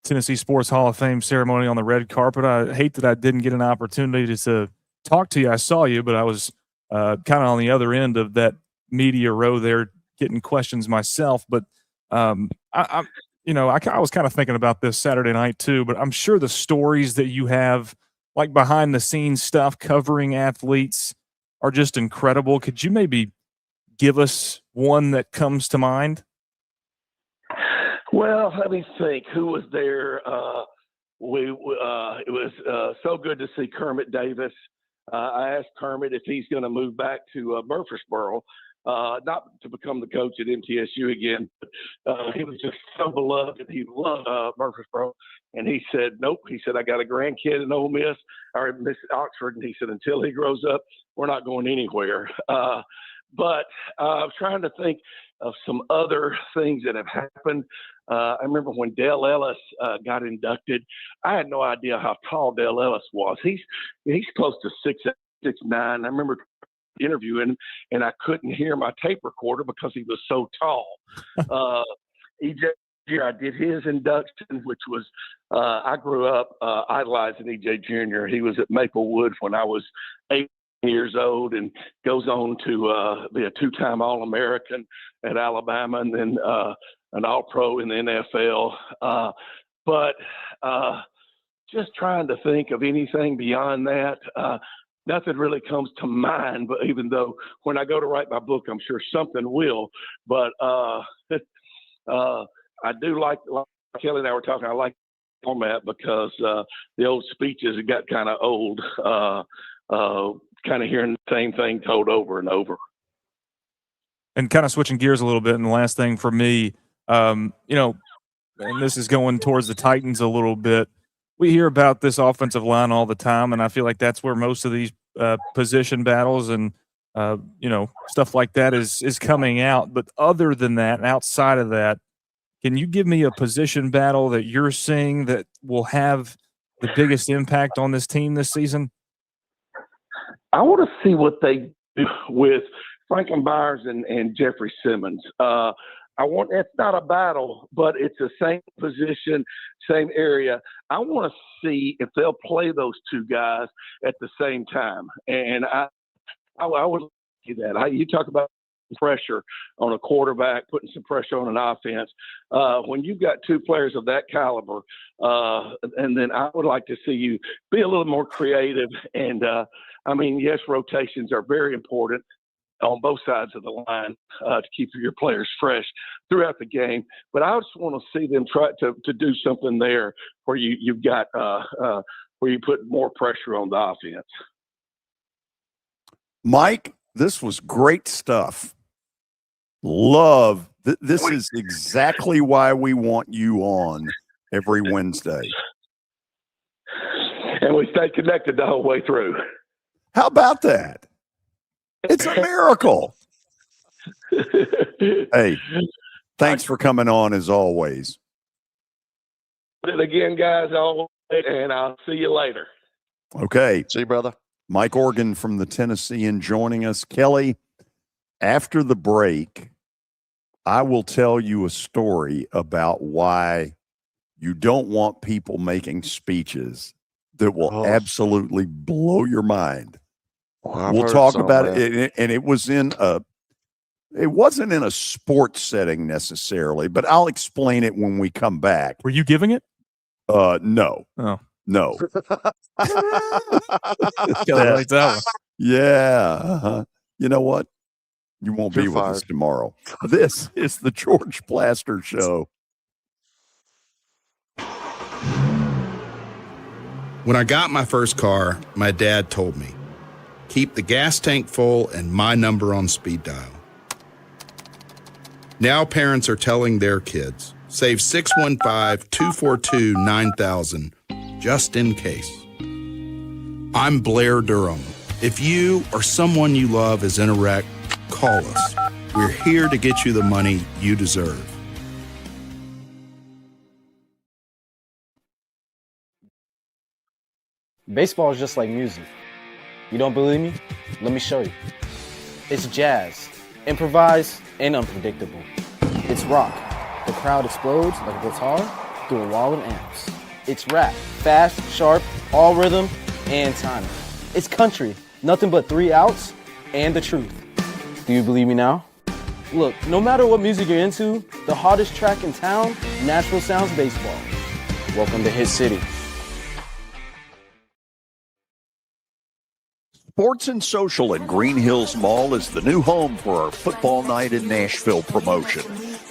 Tennessee Sports Hall of Fame ceremony on the red carpet. I hate that I didn't get an opportunity to talk to you. I saw you, but I was kind of on the other end of that media row there getting questions myself. But I was kind of thinking about this Saturday night too, but I'm sure the stories that you have, like behind the scenes stuff covering athletes, are just incredible. Could you maybe give us one that comes to mind?
Well, let me think. Who was there? It was so good to see Kermit Davis. I asked Kermit if he's going to move back to Murfreesboro, not to become the coach at MTSU again. He was just so beloved. He loved Murfreesboro. And he said, nope. He said, I got a grandkid in Ole Miss or Miss Oxford. And he said, until he grows up, we're not going anywhere. But I'm trying to think of some other things that have happened. I remember when Dale Ellis got inducted, I had no idea how tall Dale Ellis was. He's close to 6'9". I remember interviewing him, and I couldn't hear my tape recorder because he was so tall. EJ, I did his induction, which was I grew up idolizing EJ Jr. He was at Maplewood when I was 8 years old, and goes on to be a two-time All-American at Alabama, and then an All-Pro in the NFL. But just trying to think of anything beyond that. Nothing really comes to mind, but even though when I go to write my book, I'm sure something will. But I do like Kelly and I were talking, I like the format because the old speeches have got kind of old, kind of hearing the same thing told over and over.
And kind of switching gears a little bit, and the last thing for me, and this is going towards the Titans a little bit. We hear about this offensive line all the time, and I feel like that's where most of these position battles and stuff like that is coming out. But other than that, and outside of that, can you give me a position battle that you're seeing that will have the biggest impact on this team this season?
I want to see what they do with Franklin Byers and Jeffrey Simmons. It's not a battle, but it's the same position, same area. I want to see if they'll play those two guys at the same time. And I would see that. You talk about pressure on a quarterback, putting some pressure on an offense. When you've got two players of that caliber, and then I would like to see you be a little more creative. And, yes, rotations are very important on both sides of the line to keep your players fresh throughout the game. But I just want to see them try to do something there where you've got where you put more pressure on the offense.
Mike, this was great stuff. Love. This is exactly why we want you on every Wednesday.
And we stay connected the whole way through. How
about that? It's a miracle. Hey, thanks for coming on as always.
And again, guys, and I'll see you later.
Okay.
See you, brother.
Mike Organ from the Tennessean joining us. Kelly, after the break, I will tell you a story about why you don't want people making speeches that will absolutely blow your mind. We'll talk about it, and it wasn't in a sports setting necessarily, but I'll explain it when we come back.
Were you giving it?
No.
Oh.
No.
That
yeah. Uh-huh. You know what? You won't be with us tomorrow. This is the George Plaster Show.
When I got my first car, my dad told me, keep the gas tank full and my number on speed dial. Now parents are telling their kids, save 615-242-9000 just in case. I'm Blair Durham. If you or someone you love is in a wreck, call us. We're here to get you the money you deserve.
Baseball is just like music. You don't believe me? Let me show you. It's jazz, improvised and unpredictable. It's rock. The crowd explodes like a guitar through a wall of amps. It's rap, fast, sharp, all rhythm and timing. It's country, nothing but 3 outs and the truth. Do you believe me now? Look, no matter what music you're into, the hottest track in town, Nashville Sounds Baseball. Welcome to Hit City.
Sports and Social at Green Hills Mall is the new home for our Football Night in Nashville promotion.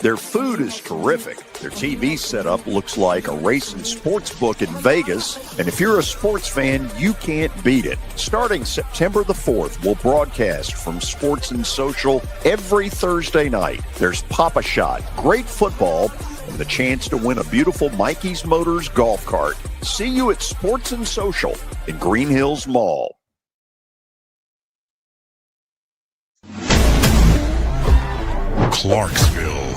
Their food is terrific. Their TV setup looks like a racing sports book in Vegas. And if you're a sports fan, you can't beat it. Starting September the 4th, we'll broadcast from Sports and Social every Thursday night. There's Pop-A-Shot, great football, and the chance to win a beautiful Mikey's Motors golf cart. See you at Sports and Social in Green Hills Mall.
Clarksville,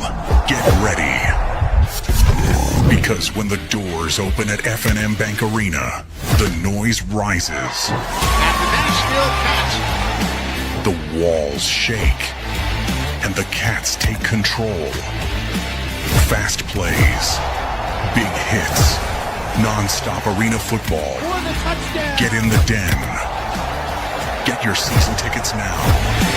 get ready. Because when the doors open at F&M Bank Arena, the noise rises. The walls shake. And the Cats take control. Fast plays, big hits, non-stop arena football. Get in the den. Get your season tickets now.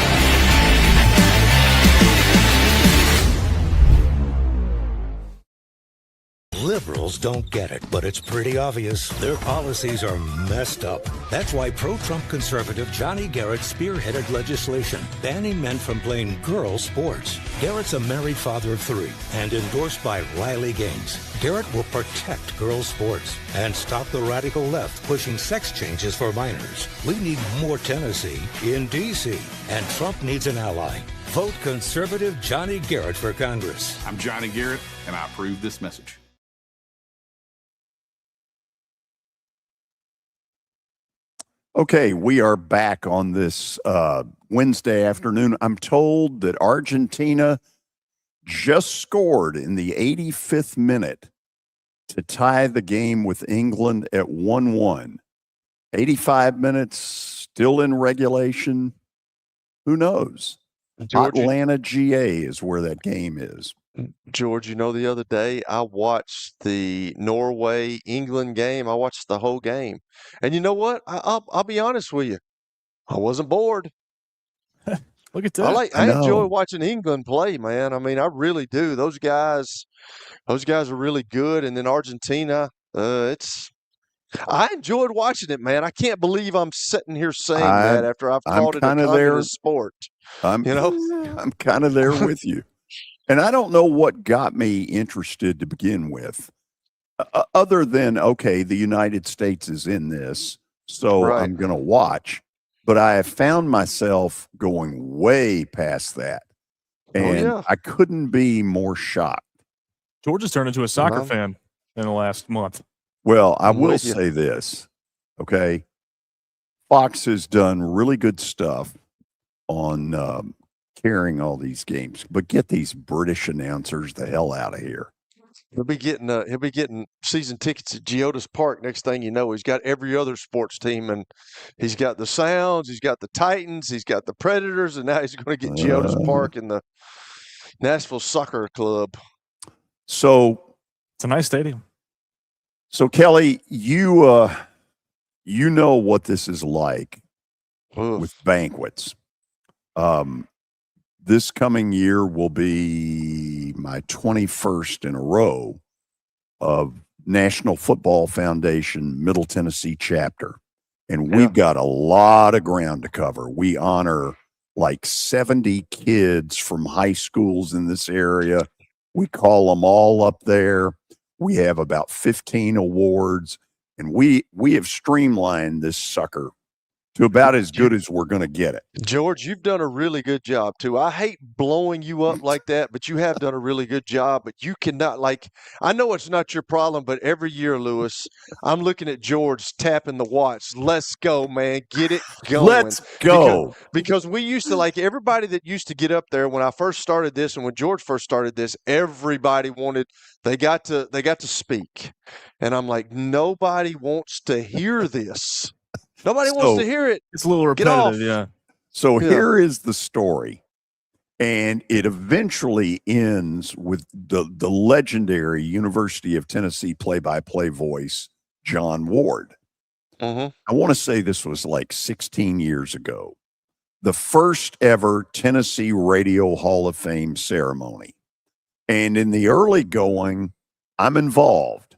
Liberals don't get it, but it's pretty obvious. Their policies are messed up. That's why pro-Trump conservative Johnny Garrett spearheaded legislation banning men from playing girls' sports. Garrett's a married father of 3 and endorsed by Riley Gaines. Garrett will protect girls' sports and stop the radical left pushing sex changes for minors. We need more Tennessee in D.C., and Trump needs an ally. Vote conservative Johnny Garrett for Congress.
I'm Johnny Garrett, and I approve this message.
Okay, we are back on this Wednesday afternoon. I'm told that Argentina just scored in the 85th minute to tie the game with England at 1-1. 85 minutes, still in regulation. Who knows?
George,
Atlanta, GA is where that game is.
George, the other day I watched the Norway-England game. I watched the whole game. And you know what? I'll be honest with you. I wasn't bored.
Look at that.
I enjoy watching England play, man. I mean, I really do. Those guys are really good. And then Argentina, I enjoyed watching it, man. I can't believe I'm sitting here saying that after I've called it a communist sport.
I'm kind of there with you. And I don't know what got me interested to begin with, other than, okay, the United States is in this, so
Right.
I'm going to watch. But I have found myself going way past that. And
yeah.
I couldn't be more shocked.
George has turned into a soccer
Well,
fan in the last month.
Well, I
I'm
will
with you.
say this, okay? Fox has done really good stuff on carrying all these games, but get these British announcers the hell out of here.
He'll be getting season tickets at Geodis Park. Next thing you know, he's got every other sports team, and he's got the Sounds, he's got the Titans, he's got the Predators, and now he's going to get Geodis Park and the Nashville Soccer Club.
So
it's a nice stadium.
So Kelly, you know what this is like with banquets. This coming year will be my 21st in a row of National Football Foundation Middle Tennessee chapter. And we've got a lot of ground to cover. We honor like 70 kids from high schools in this area. We call them all up there. We have about 15 awards, and we have streamlined this sucker to about as good as we're going to get it.
George, you've done a really good job too. I hate blowing you up like that, but you have done a really good job. But you cannot, I know it's not your problem, but every year, Lewis, I'm looking at George tapping the watch. Let's go, man. Get it going.
Let's go.
Because we used to, everybody that used to get up there when I first started this and when George first started this, everybody wanted, they got to speak. And I'm like, nobody wants to hear this. Nobody wants to hear it.
It's a little
Get off.
repetitive, yeah.
So here is the story. And it eventually ends with the legendary University of Tennessee play-by-play voice, John Ward.
Mm-hmm.
I want to say this was like 16 years ago. The first ever Tennessee Radio Hall of Fame ceremony. And in the early going, I'm involved.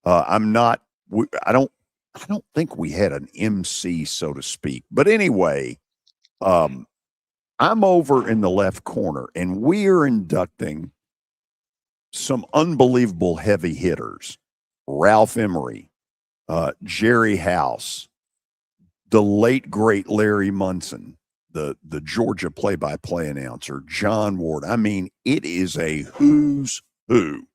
I don't I don't think we had an MC, so to speak. But anyway, I'm over in the left corner, and we are inducting some unbelievable heavy hitters. Ralph Emery, Jerry House, the late, great Larry Munson, the Georgia play-by-play announcer, John Ward. I mean, it is a who's who.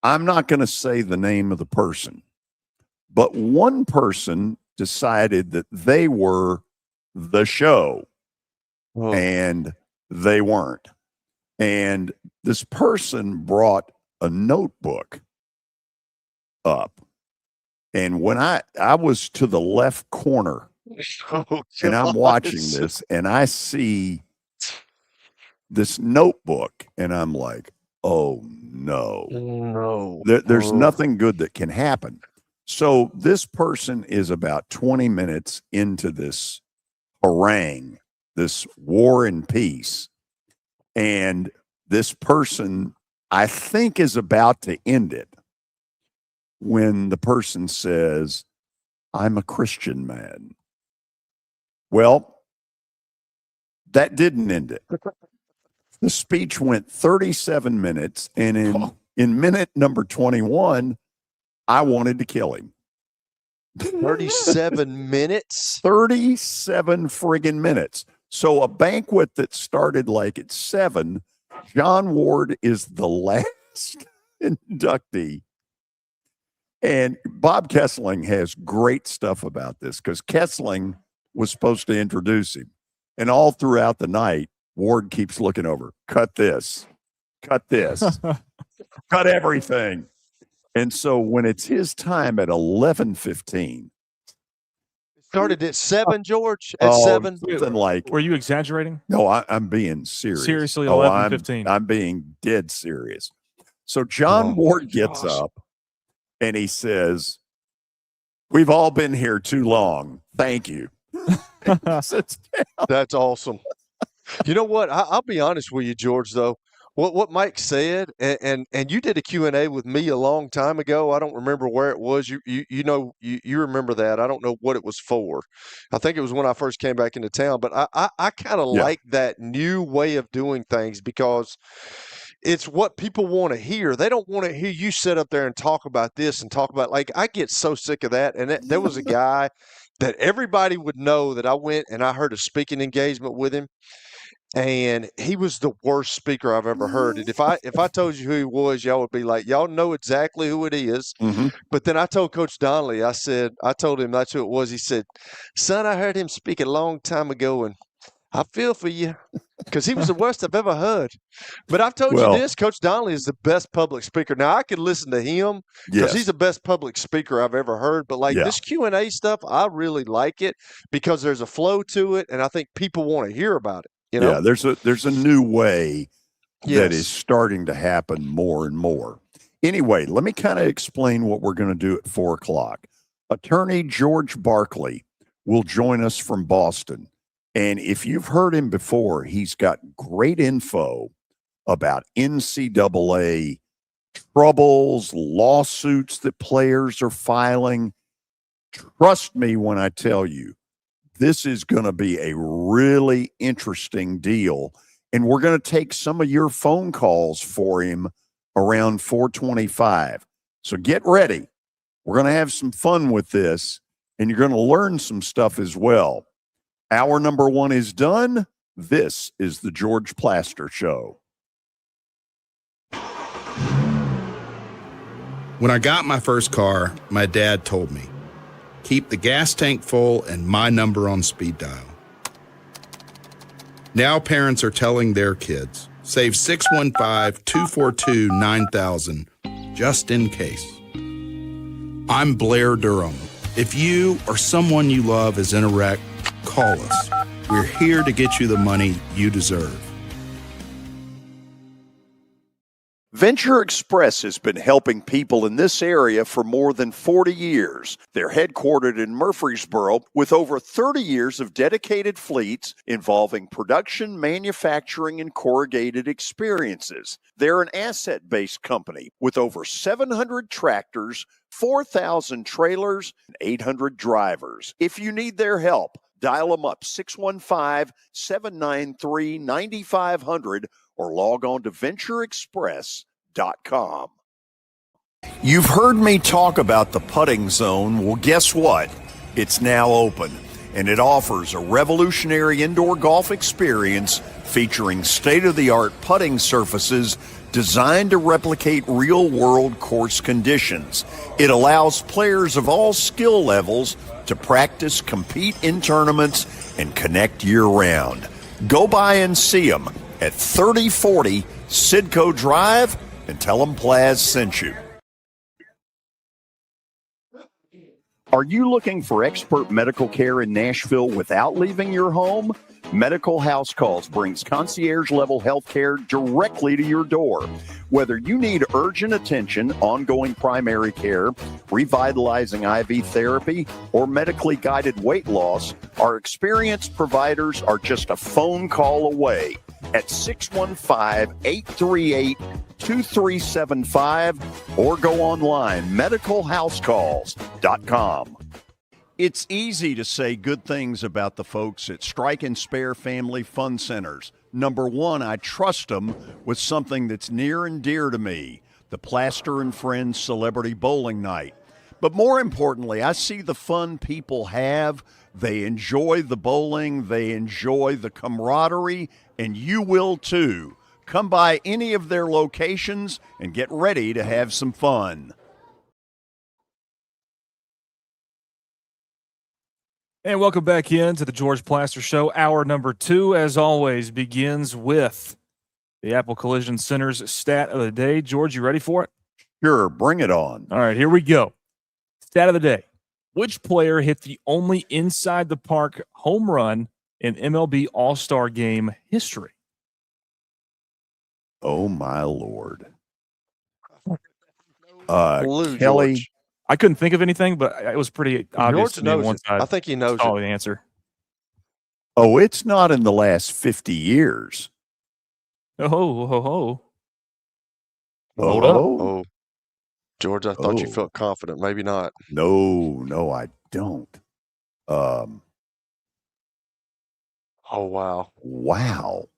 I'm not going to say the name of the person, but one person decided that they were the show, and they weren't. And this person brought a notebook up. And when I was to the left corner, and I'm watching this, and I see this notebook, and I'm like, oh, no. There's nothing good that can happen. So this person is about 20 minutes into this harangue, this war and peace. And this person, I think, is about to end it when the person says, I'm a Christian man. Well, that didn't end it. The speech went 37 minutes, and in minute number 21, I wanted to kill him.
37 minutes?
37 friggin' minutes. So a banquet that started like at 7, John Ward is the last inductee. And Bob Kessling has great stuff about this because Kessling was supposed to introduce him. And all throughout the night, Ward keeps looking over. Cut this. Cut everything. And so when it's his time at 11:15.
Started at 7, George? At 7?
Something like.
Were you exaggerating?
No, I'm being serious.
Seriously, 11:15.
I'm being dead serious. So John Ward gets up and he says, we've all been here too long. Thank you. Sits down.
That's awesome. You know what? I'll be honest with you, George, though. What Mike said, and you did a Q&A with me a long time ago. I don't remember where it was. You remember that. I don't know what it was for. I think it was when I first came back into town. But I kind of like that new way of doing things because it's what people want to hear. They don't want to hear you sit up there and talk about this and talk about, like, I get so sick of that. And there was a guy that everybody would know that I went and I heard a speaking engagement with him. And he was the worst speaker I've ever heard. And if I told you who he was, y'all would be like, y'all know exactly who it is.
Mm-hmm.
But then I told Coach Donnelly, I told him that's who it was. He said, son, I heard him speak a long time ago, and I feel for you because he was the worst I've ever heard. But I've told you this, Coach Donnelly is the best public speaker. Now, I could listen to him because he's the best public speaker I've ever heard. But, this Q&A stuff, I really like it because there's a flow to it, and I think people want to hear about it. You know?
Yeah, there's a new way that is starting to happen more and more. Anyway, let me kind of explain what we're going to do at 4 o'clock. Attorney George Barclay will join us from Boston. And if you've heard him before, he's got great info about NCAA troubles, lawsuits that players are filing. Trust me when I tell you, this is going to be a really interesting deal. And we're going to take some of your phone calls for him around 4:25. So get ready. We're going to have some fun with this, and you're going to learn some stuff as well. Hour number 1 is done. This is the George Plaster Show.
When I got my first car, my dad told me, keep the gas tank full and my number on speed dial. Now parents are telling their kids, save 615-242-9000 just in case. I'm Blair Durham. If you or someone you love is in a wreck, call us. We're here to get you the money you deserve.
Venture Express has been helping people in this area for more than 40 years. They're headquartered in Murfreesboro with over 30 years of dedicated fleets involving production, manufacturing, and corrugated experiences. They're an asset-based company with over 700 tractors, 4,000 trailers, and 800 drivers. If you need their help, dial them up 615-793-9500 or log on to ventureexpress.com. You've heard me talk about the putting zone. Well, guess what? It's now open, and it offers a revolutionary indoor golf experience featuring state-of-the-art putting surfaces designed to replicate real-world course conditions. It allows players of all skill levels to practice, compete in tournaments, and connect year-round. Go by and see them at 3040 Sidco Drive and tell them Plaz sent you. Are you looking for expert medical care in Nashville without leaving your home? Medical House Calls brings concierge-level health care directly to your door. Whether you need urgent attention, ongoing primary care, revitalizing IV therapy, or medically guided weight loss, our experienced providers are just a phone call away at 615-838-2375 or go online, medicalhousecalls.com. It's easy to say good things about the folks at Strike and Spare Family Fun Centers. Number one, I trust them with something that's near and dear to me, the Plaster and Friends Celebrity Bowling Night. But more importantly, I see the fun people have. They enjoy the bowling, they enjoy the camaraderie, and you will too. Come by any of their locations and get ready to have some fun.
And welcome back in to the George Plaster Show. Hour number 2, as always, begins with the Apple Collision Center's stat of the day. George, you ready for it?
Sure, bring it on.
All right, here we go. Stat of the day. Which player hit the only inside the park home run in MLB All-Star Game history?
Oh, my Lord.
Kelly.
George.
I couldn't think of anything, but it was pretty obvious to me
knows
once
it. I think he knows
saw
it.
the answer.
Oh, it's not in the last 50 years.
Hold
Oh,
up.
Oh, George, I thought you felt confident. Maybe not.
No, I don't.
Oh, wow.
Wow.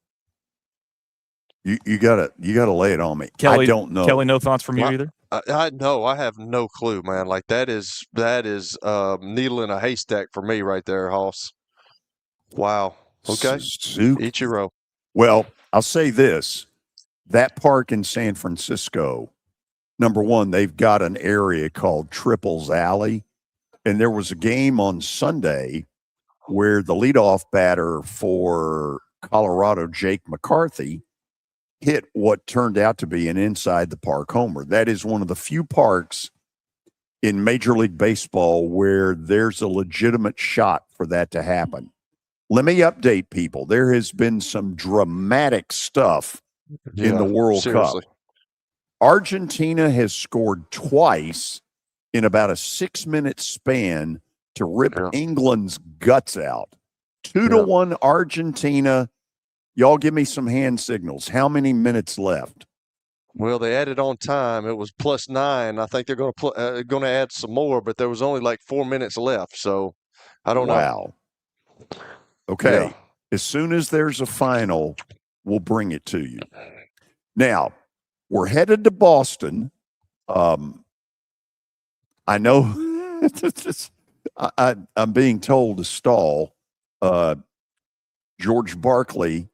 You gotta lay it on me.
Kelly,
I don't know.
Kelly, no thoughts from you either?
I know. I have no clue, man. Like that is needle in a haystack for me right there, Hoss. Wow. Okay. Ichiro.
Well, I'll say this. That park in San Francisco, number one, they've got an area called Triples Alley. And there was a game on Sunday where the leadoff batter for Colorado, Jake McCarthy, hit what turned out to be an inside the park homer. That is one of the few parks in Major League Baseball where there's a legitimate shot for that to happen. Let me update people. There has been some dramatic stuff in the World Cup. Argentina has scored twice in about a 6-minute span to rip England's guts out. 2-1 Argentina. Y'all give me some hand signals. How many minutes left?
Well, they added on time. It was +9. I think they're going to add some more, but there was only like 4 minutes left. So I don't know.
Wow. Okay.
Yeah.
As soon as there's a final, we'll bring it to you. Now, we're headed to Boston. I know I'm being told to stall. George Barclay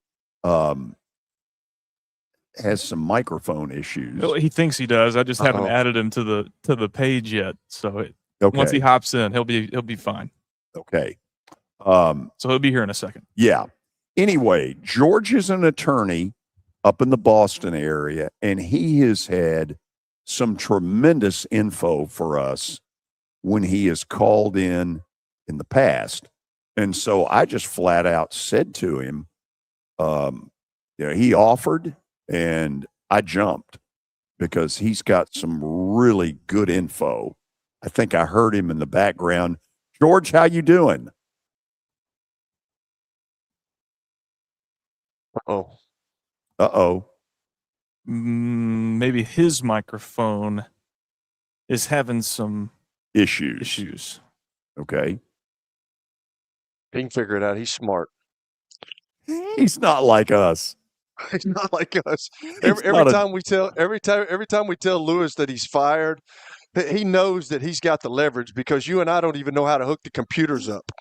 has some microphone issues.
He thinks he does. I just haven't added him to the page yet. So once he hops in, he'll be fine.
Okay.
So he'll be here in a second.
Yeah. Anyway, George is an attorney up in the Boston area, and he has had some tremendous info for us when he has called in the past. And so I just flat out said to him, he offered and I jumped. because he's got some really good info. I think I heard him in the background. George, how you doing?
Uh-oh.
Uh-oh.
Maybe his microphone is having some
issues. Okay.
He can figure it out. He's smart.
He's not like us.
He's not like us.
He's
Every
not a-
time we tell Lewis that he's fired, he knows that he's got the leverage because you and I don't even know how to hook the computers up.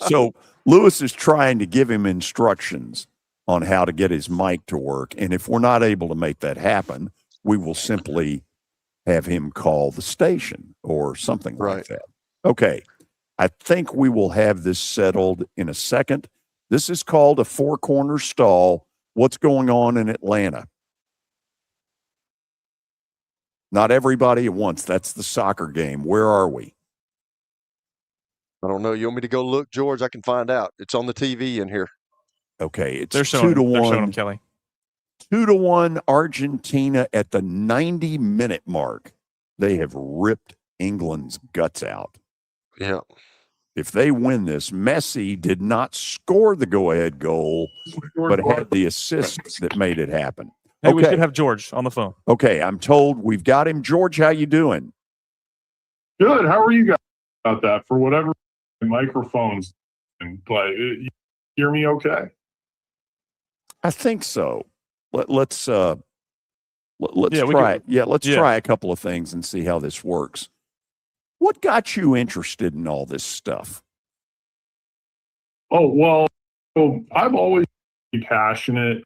So Lewis is trying to give him instructions on how to get his mic to work. And if we're not able to make that happen, we will simply have him call the station or something like that. Okay. I think we will have this settled in a second. This is called a four-corner stall. What's going on in Atlanta? Not everybody at once. That's the soccer game. Where are we?
I don't know. You want me to go look, George? I can find out. It's on the TV in here.
Okay, it's
They're showing
2-1.
They're showing him, Kelly.
2-1 Argentina at the 90-minute mark. They have ripped England's guts out.
Yeah.
If they win this, Messi did not score the go-ahead goal, but had the assist that made it happen.
Hey, we should have George on the phone.
Okay, I'm told we've got him. George, how you doing?
Good. How are you guys about that? For whatever microphones and play, you hear me okay?
I think so. Let's try
can-
it. Yeah, let's try a couple of things and see how this works. What got you interested in all this stuff?
Oh, well, I've always been passionate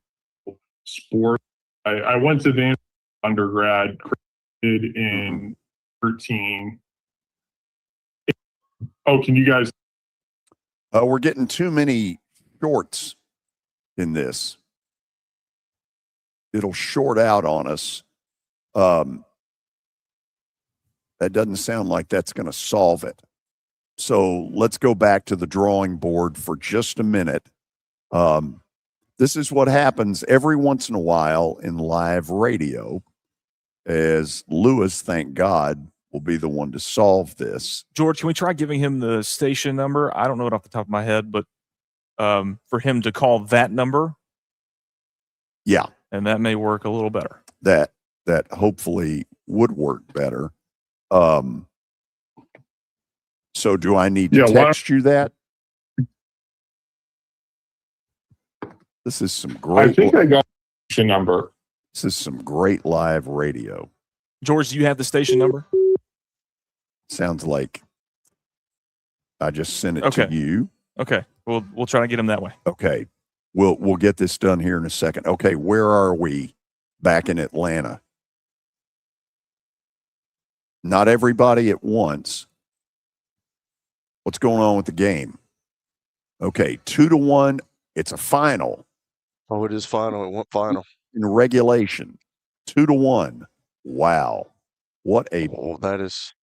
sport. I went to the undergrad, graduated in 13. Oh, can you guys?
We're getting too many shorts in this. It'll short out on us. That doesn't sound like that's going to solve it. So let's go back to the drawing board for just a minute. This is what happens every once in a while in live radio, as Lewis, thank God, will be the one to solve this.
George, can we try giving him the station number? I don't know it off the top of my head, but for him to call that number.
Yeah.
And that may work a little better.
That hopefully would work better. So do I need to text you that? This is some great.
I think I got your number.
This is some great live radio.
George, do you have the station number?
Sounds like I just sent it to you.
Okay. We'll try to get him that way.
Okay. We'll get this done here in a second. Okay, where are we? Back in Atlanta. Not everybody at once. What's going on with the game? Okay, 2-1. It's a final.
Oh, it is final. It went final.
In regulation. 2-1. Wow. What a
that is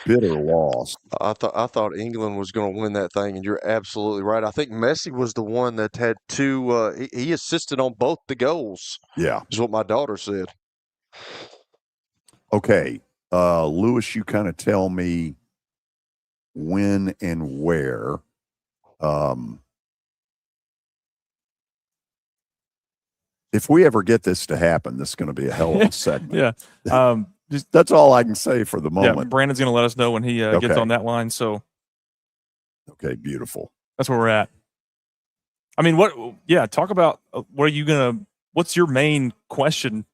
bitter loss.
I thought England was going to win that thing, and you're absolutely right. I think Messi was the one that had two. He assisted on both the goals.
Yeah,
is what my daughter said.
Okay, Lewis, you kind of tell me when and where. If we ever get this to happen, this is going to be a hell of a segment.
Yeah.
That's all I can say for the moment.
Yeah, Brandon's going to let us know when he gets on that line. So,
okay, beautiful.
That's where we're at. I mean, talk about what's your main question?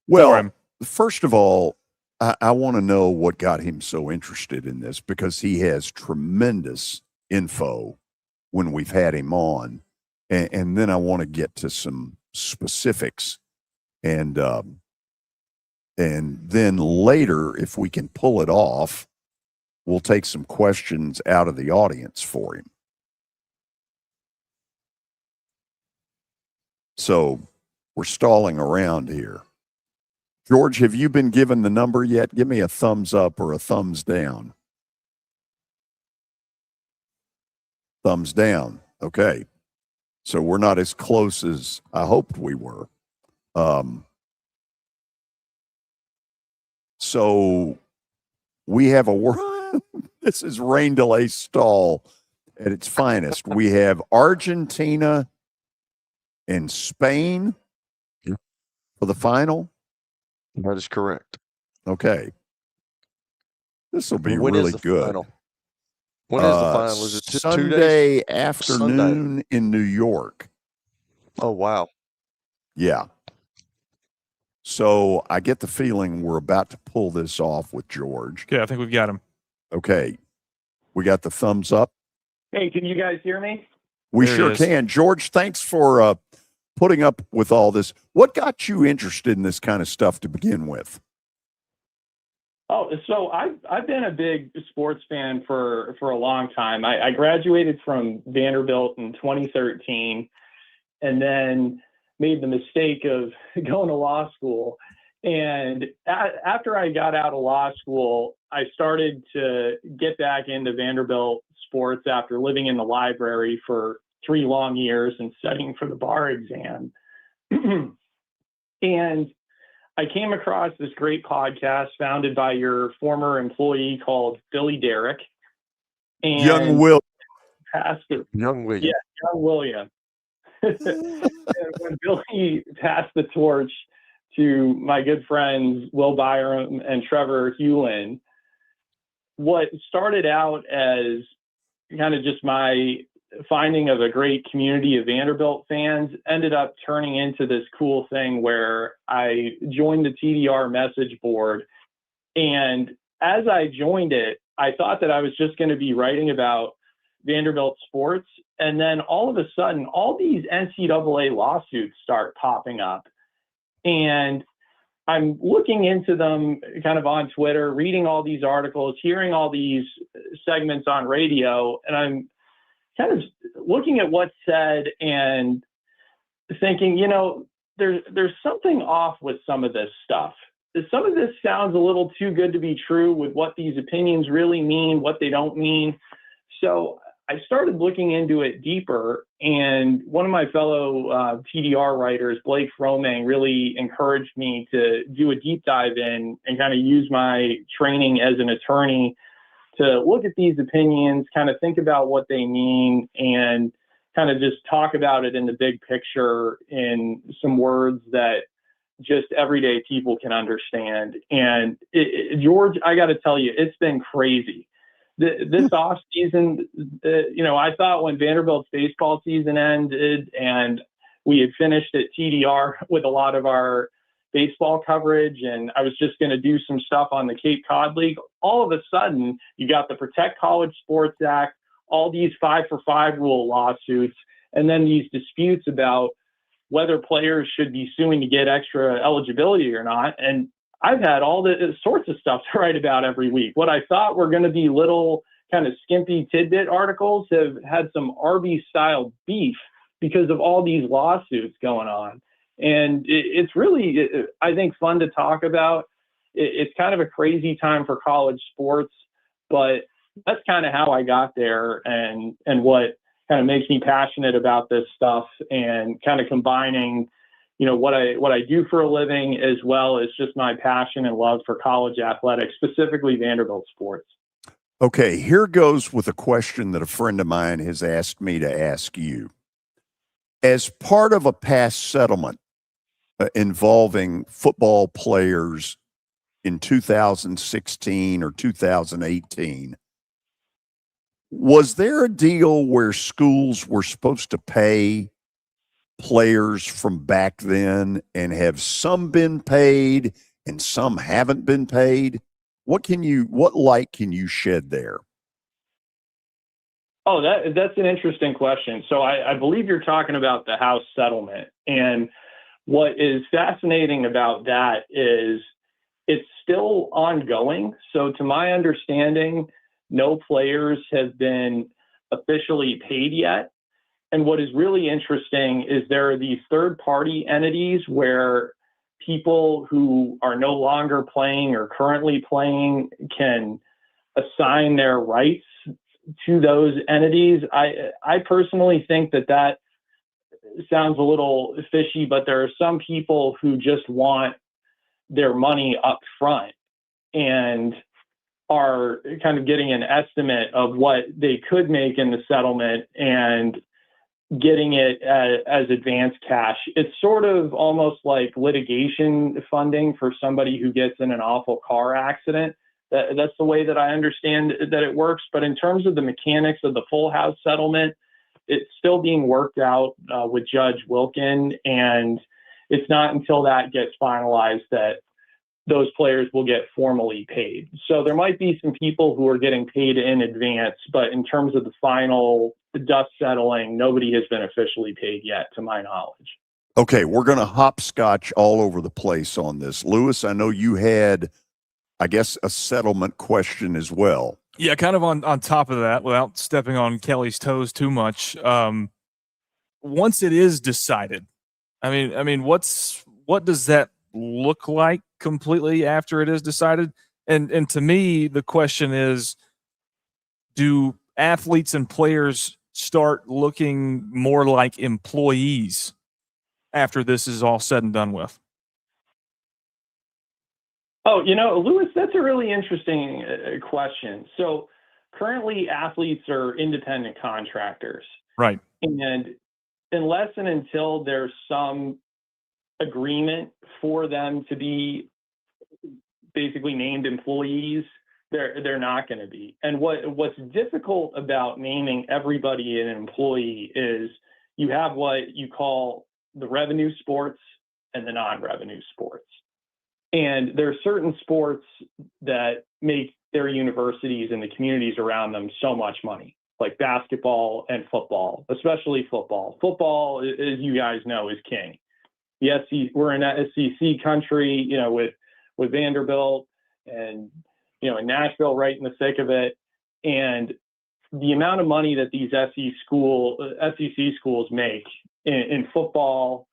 Well, first of all, I want to know what got him so interested in this, because he has tremendous info when we've had him on. And then I want to get to some specifics. And then later, if we can pull it off, we'll take some questions out of the audience for him. So we're stalling around here. George, have you been given the number yet? Give me a thumbs up or a thumbs down. Thumbs down. Okay. So we're not as close as I hoped we were. So we have this is rain delay stall at its finest. We have Argentina and Spain for the final.
That is correct.
Okay. This will be
When
really
is the
good.
final? When is the final? Is it 2
Sunday
days?
afternoon in New York.
Oh, wow.
Yeah. So I get the feeling we're about to pull this off with George.
Okay, I think we've got him.
Okay. We got the thumbs up.
Hey, can you guys hear me?
We
There
sure
he is.
can. George, thanks for putting up with all this. What got you interested in this kind of stuff to begin with?
Oh, so I've been a big sports fan for a long time. I graduated from Vanderbilt in 2013 and then made the mistake of going to law school. And after I got out of law school, I started to get back into Vanderbilt sports after living in the library for 3 long years and studying for the bar exam. And I came across this great podcast founded by your former employee called Billy Derrick. And
Young Will.
Pastor.
Young William.
Yeah, Young William. And when Billy passed the torch to my good friends Will Byram and Trevor Hewlin, what started out as kind of just my finding of a great community of Vanderbilt fans ended up turning into this cool thing where I joined the TDR message board. And as I joined it, I thought that I was just going to be writing about Vanderbilt sports. And then all of a sudden, all these NCAA lawsuits start popping up. And I'm looking into them kind of on Twitter, reading all these articles, hearing all these segments on radio, and I'm kind of looking at what's said and thinking, there's something off with some of this stuff. Some of this sounds a little too good to be true with what these opinions really mean, what they don't mean. So I started looking into it deeper, and one of my fellow TDR writers, Blake Frommang, really encouraged me to do a deep dive in and kind of use my training as an attorney to look at these opinions, kind of think about what they mean, and kind of just talk about it in the big picture in some words that just everyday people can understand. And George, I got to tell you, it's been crazy. This off season, I thought when Vanderbilt's baseball season ended and we had finished at TDR with a lot of our baseball coverage and I was just going to do some stuff on the Cape Cod League, all of a sudden you got the Protect College Sports Act, all these 5-for-5 rule lawsuits, and then these disputes about whether players should be suing to get extra eligibility or not. And I've had all the sorts of stuff to write about every week. What I thought were going to be little kind of skimpy tidbit articles have had some Arby's-style beef because of all these lawsuits going on. And it's really, I think, fun to talk about. It's kind of a crazy time for college sports, but that's kind of how I got there and what kind of makes me passionate about this stuff and kind of combining what I do for a living as well as just my passion and love for college athletics, specifically Vanderbilt sports.
Okay, here goes with a question that a friend of mine has asked me to ask you. As part of a past settlement involving football players in 2016 or 2018, was there a deal where schools were supposed to pay players from back then, and have some been paid and some haven't been paid? What light can you shed there?
Oh, that's an interesting question. So I believe you're talking about the House settlement. And what is fascinating about that is it's still ongoing. So to my understanding, no players have been officially paid yet. And what is really interesting is there are these third-party entities where people who are no longer playing or currently playing can assign their rights to those entities. I personally think that sounds a little fishy, but there are some people who just want their money up front. and are kind of getting an estimate of what they could make in the settlement and getting it as advance cash. It's sort of almost like litigation funding for somebody who gets in an awful car accident. That's the way that I understand that it works. But in terms of the mechanics of the full house settlement, it's still being worked out with Judge Wilkin, and it's not until that gets finalized that those players will get formally paid. So there might be some people who are getting paid in advance, but in terms of the final dust settling, nobody has been officially paid yet, to my knowledge.
Okay, we're going to hopscotch all over the place on this. Lewis, I know you had, I guess, a settlement question as well.
Yeah, kind of on top of that, without stepping on Kelly's toes too much. Once it is decided, I mean, what does that look like completely after it is decided? And to me, the question is, do athletes and players start looking more like employees after this is all said and done with?
Oh, Lewis, that's a really interesting question. So currently athletes are independent contractors.
Right.
And unless and until there's some agreement for them to be basically named employees, they're not going to be. And what's difficult about naming everybody an employee is you have what you call the revenue sports and the non-revenue sports. And there are certain sports that make their universities and the communities around them so much money, like basketball and football, especially football. Football, as you guys know, is king. The SEC, we're in a SEC country, with Vanderbilt and, in Nashville right in the thick of it. And the amount of money that these SEC schools make in football,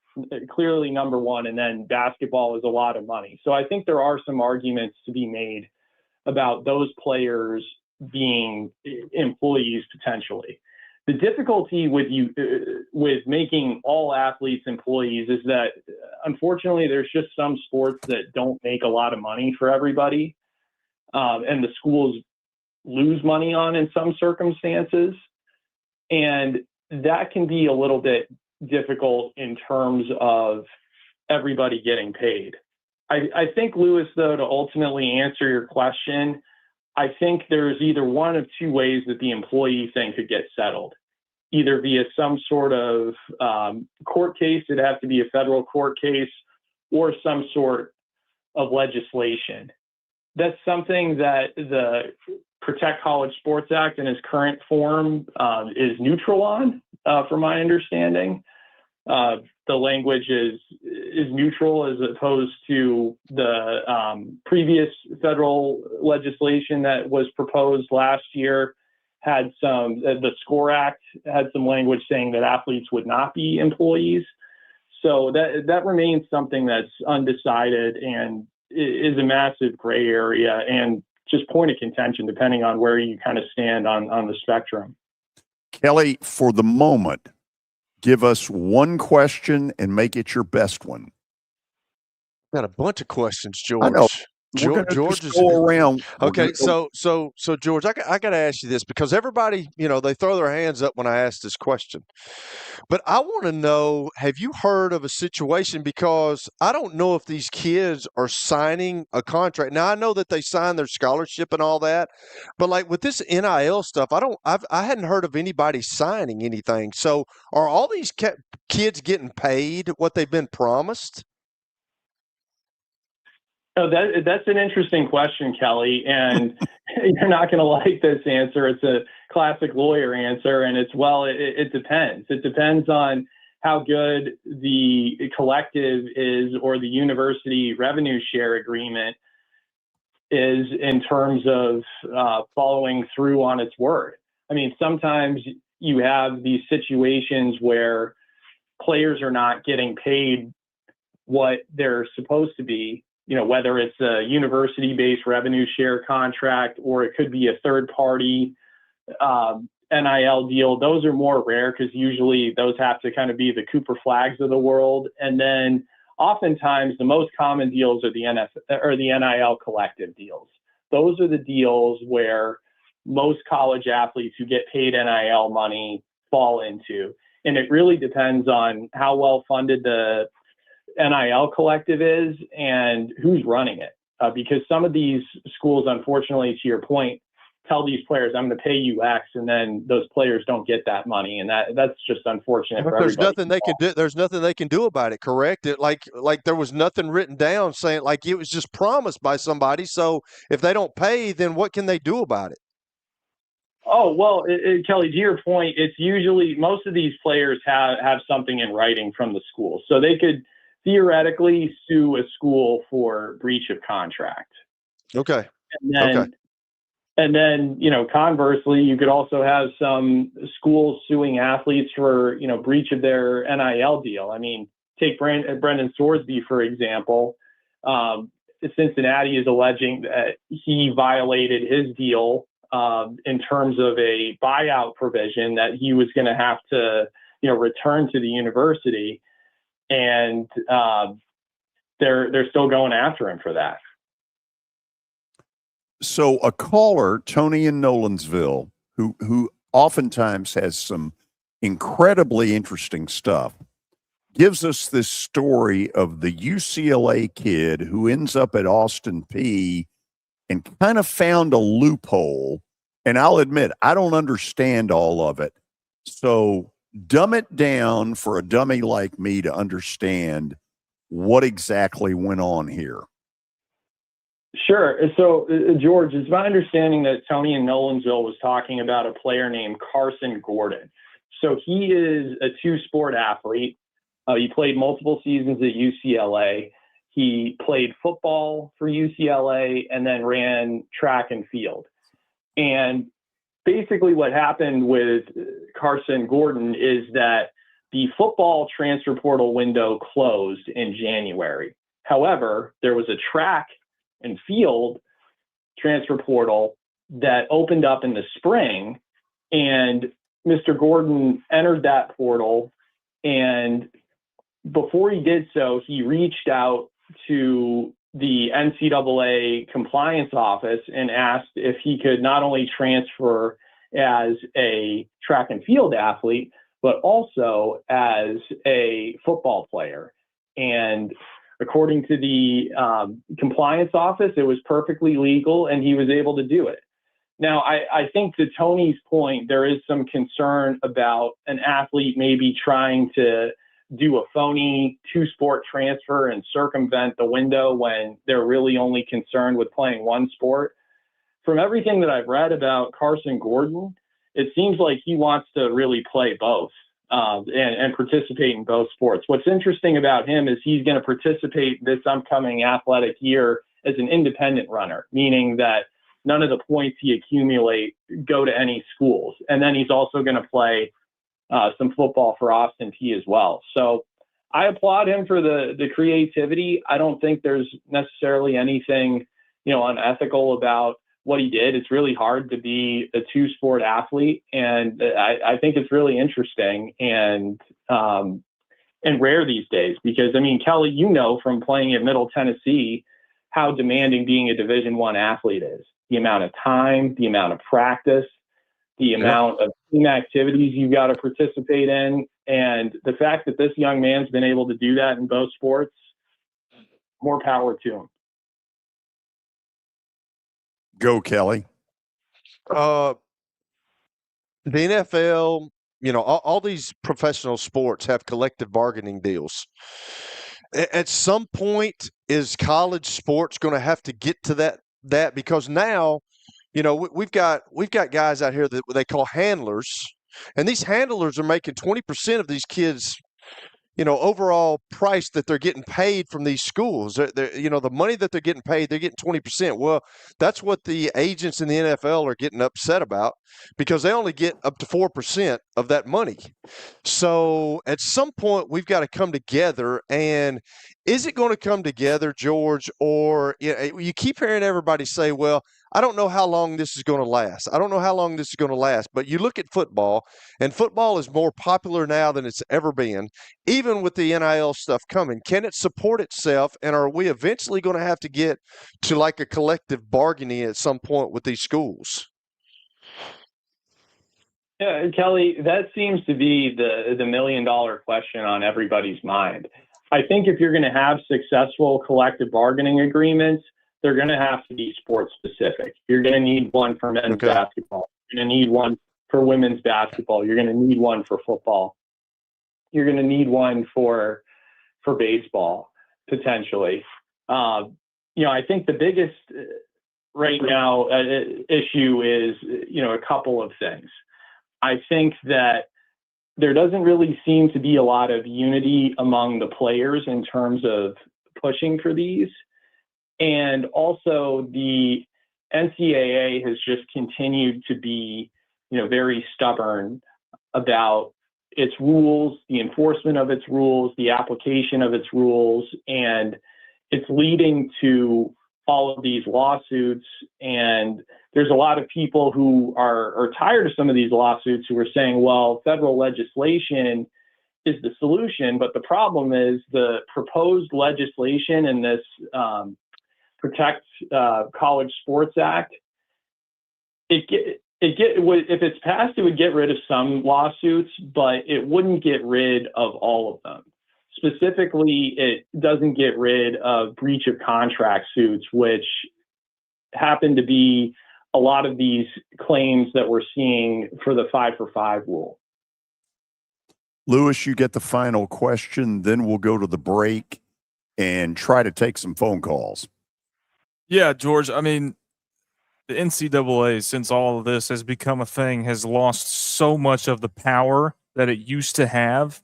clearly number one, and then basketball is a lot of money. So I think there are some arguments to be made about those players being employees potentially. The difficulty with making all athletes employees is that, unfortunately, there's just some sports that don't make a lot of money for everybody, and the schools lose money on in some circumstances, and that can be a little bit difficult in terms of everybody getting paid. I think, Lewis, though, to ultimately answer your question, I think there's either one of two ways that the employee thing could get settled, either via some sort of court case, it'd have to be a federal court case, or some sort of legislation. That's something that the Protect College Sports Act in its current form is neutral on, from my understanding. The language is neutral as opposed to the previous federal legislation that was proposed last year. The SCORE Act had some language saying that athletes would not be employees. So that remains something that's undecided and is a massive gray area and just point of contention depending on where you kind of stand on the spectrum.
Kelly, for the moment, give us one question and make it your best one.
Got a bunch of questions, George.
I know.
George is
go around.
Okay, so George, I got to ask you this because everybody, they throw their hands up when I ask this question. But I want to know, have you heard of a situation, because I don't know if these kids are signing a contract. Now I know that they sign their scholarship and all that, but like with this NIL stuff, I hadn't heard of anybody signing anything. So are all these kids getting paid what they've been promised?
Oh, that's an interesting question, Kelly, and you're not going to like this answer. It's a classic lawyer answer, and it depends. It depends on how good the collective is or the university revenue share agreement is in terms of following through on its word. I mean, sometimes you have these situations where players are not getting paid what they're supposed to be, whether it's a university-based revenue share contract or it could be a third-party NIL deal. Those are more rare because usually those have to kind of be the Cooper Flags of the world. And then oftentimes the most common deals are the NIL collective deals. Those are the deals where most college athletes who get paid NIL money fall into. And it really depends on how well funded the NIL collective is and who's running it. Because some of these schools, unfortunately, to your point, tell these players, I'm going to pay you X, and then those players don't get that money. And that's just unfortunate for
There's
everybody.
nothing they can do. There's nothing they can do about it, correct? Like there was nothing written down saying, like, it was just promised by somebody. So if they don't pay, then what can they do about it?
Oh, well, Kelly, to your point, it's usually most of these players have something in writing from the school. So they could theoretically sue a school for breach of contract.
Okay.
And then, conversely, you could also have some schools suing athletes for, breach of their NIL deal. I mean, take Brendan Sorsby, for example. Cincinnati is alleging that he violated his deal in terms of a buyout provision that he was going to have to, return to the university. And they're still going after him for that.
So a caller, Tony in Nolensville, who oftentimes has some incredibly interesting stuff, gives us this story of the UCLA kid who ends up at Austin Peay and kind of found a loophole. And I'll admit, I don't understand all of it. So dumb it down for a dummy like me to understand what exactly went on here.
Sure. So, George, it's my understanding that Tony in Nolensville was talking about a player named Carson Gordon. So he is a two-sport athlete. He played multiple seasons at UCLA. He played football for UCLA and then ran track and field. And basically what happened with Carson Gordon is that the football transfer portal window closed in January. However, there was a track and field transfer portal that opened up in the spring, and Mr. Gordon entered that portal. And before he did so, he reached out to the NCAA compliance office and asked if he could not only transfer as a track and field athlete, but also as a football player. And according to the compliance office, it was perfectly legal and he was able to do it. Now, I think to Tony's point, there is some concern about an athlete maybe trying to do a phony two-sport transfer and circumvent the window when they're really only concerned with playing one sport. From everything that I've read about Carson Gordon, it seems like he wants to really play both and participate in both sports. What's interesting about him is he's going to participate this upcoming athletic year as an independent runner, meaning that none of the points he accumulate go to any schools. And then he's also going to play some football for Austin Peay as well. So I applaud him for the creativity. I don't think there's necessarily anything, unethical about what he did. It's really hard to be a two-sport athlete, and I think it's really interesting and rare these days because, Kelly, from playing at Middle Tennessee, how demanding being a Division I athlete is. The amount of time, the amount of practice, the amount of team activities you've got to participate in, and the fact that this young man's been able to do that in both sports, more power to him.
Go, Kelly.
The NFL, all these professional sports have collective bargaining deals. At some point, is college sports going to have to get to that? Because now, we've got guys out here that they call handlers, and these handlers are making 20% of these kids, overall price that they're getting paid from these schools. The money that they're getting paid, they're getting 20%. Well, that's what the agents in the NFL are getting upset about because they only get up to 4% of that money. So at some point, we've got to come together. And is it going to come together, George? Or you keep hearing everybody say, well, I don't know how long this is going to last. But you look at football, and football is more popular now than it's ever been, even with the NIL stuff coming. Can it support itself, and are we eventually going to have to get to like a collective bargaining at some point with these schools?
Yeah, Kelly, that seems to be the million-dollar question on everybody's mind. I think if you're going to have successful collective bargaining agreements, they're going to have to be sports specific. You're going to need one for men's basketball. You're going to need one for women's basketball. You're going to need one for football. You're going to need one for baseball, potentially. I think the biggest right now issue is, a couple of things. I think that there doesn't really seem to be a lot of unity among the players in terms of pushing for these. And also the NCAA has just continued to be, very stubborn about its rules, the enforcement of its rules, the application of its rules, and it's leading to all of these lawsuits. And there's a lot of people who are tired of some of these lawsuits who are saying, well, federal legislation is the solution. But the problem is the proposed legislation in this Protect College Sports Act, if it's passed, it would get rid of some lawsuits, but it wouldn't get rid of all of them. Specifically, it doesn't get rid of breach of contract suits, which happen to be a lot of these claims that we're seeing for the 5-for-5 rule.
Lewis, you get the final question, then we'll go to the break and try to take some phone calls.
Yeah, George, I mean, the NCAA, since all of this has become a thing, has lost so much of the power that it used to have.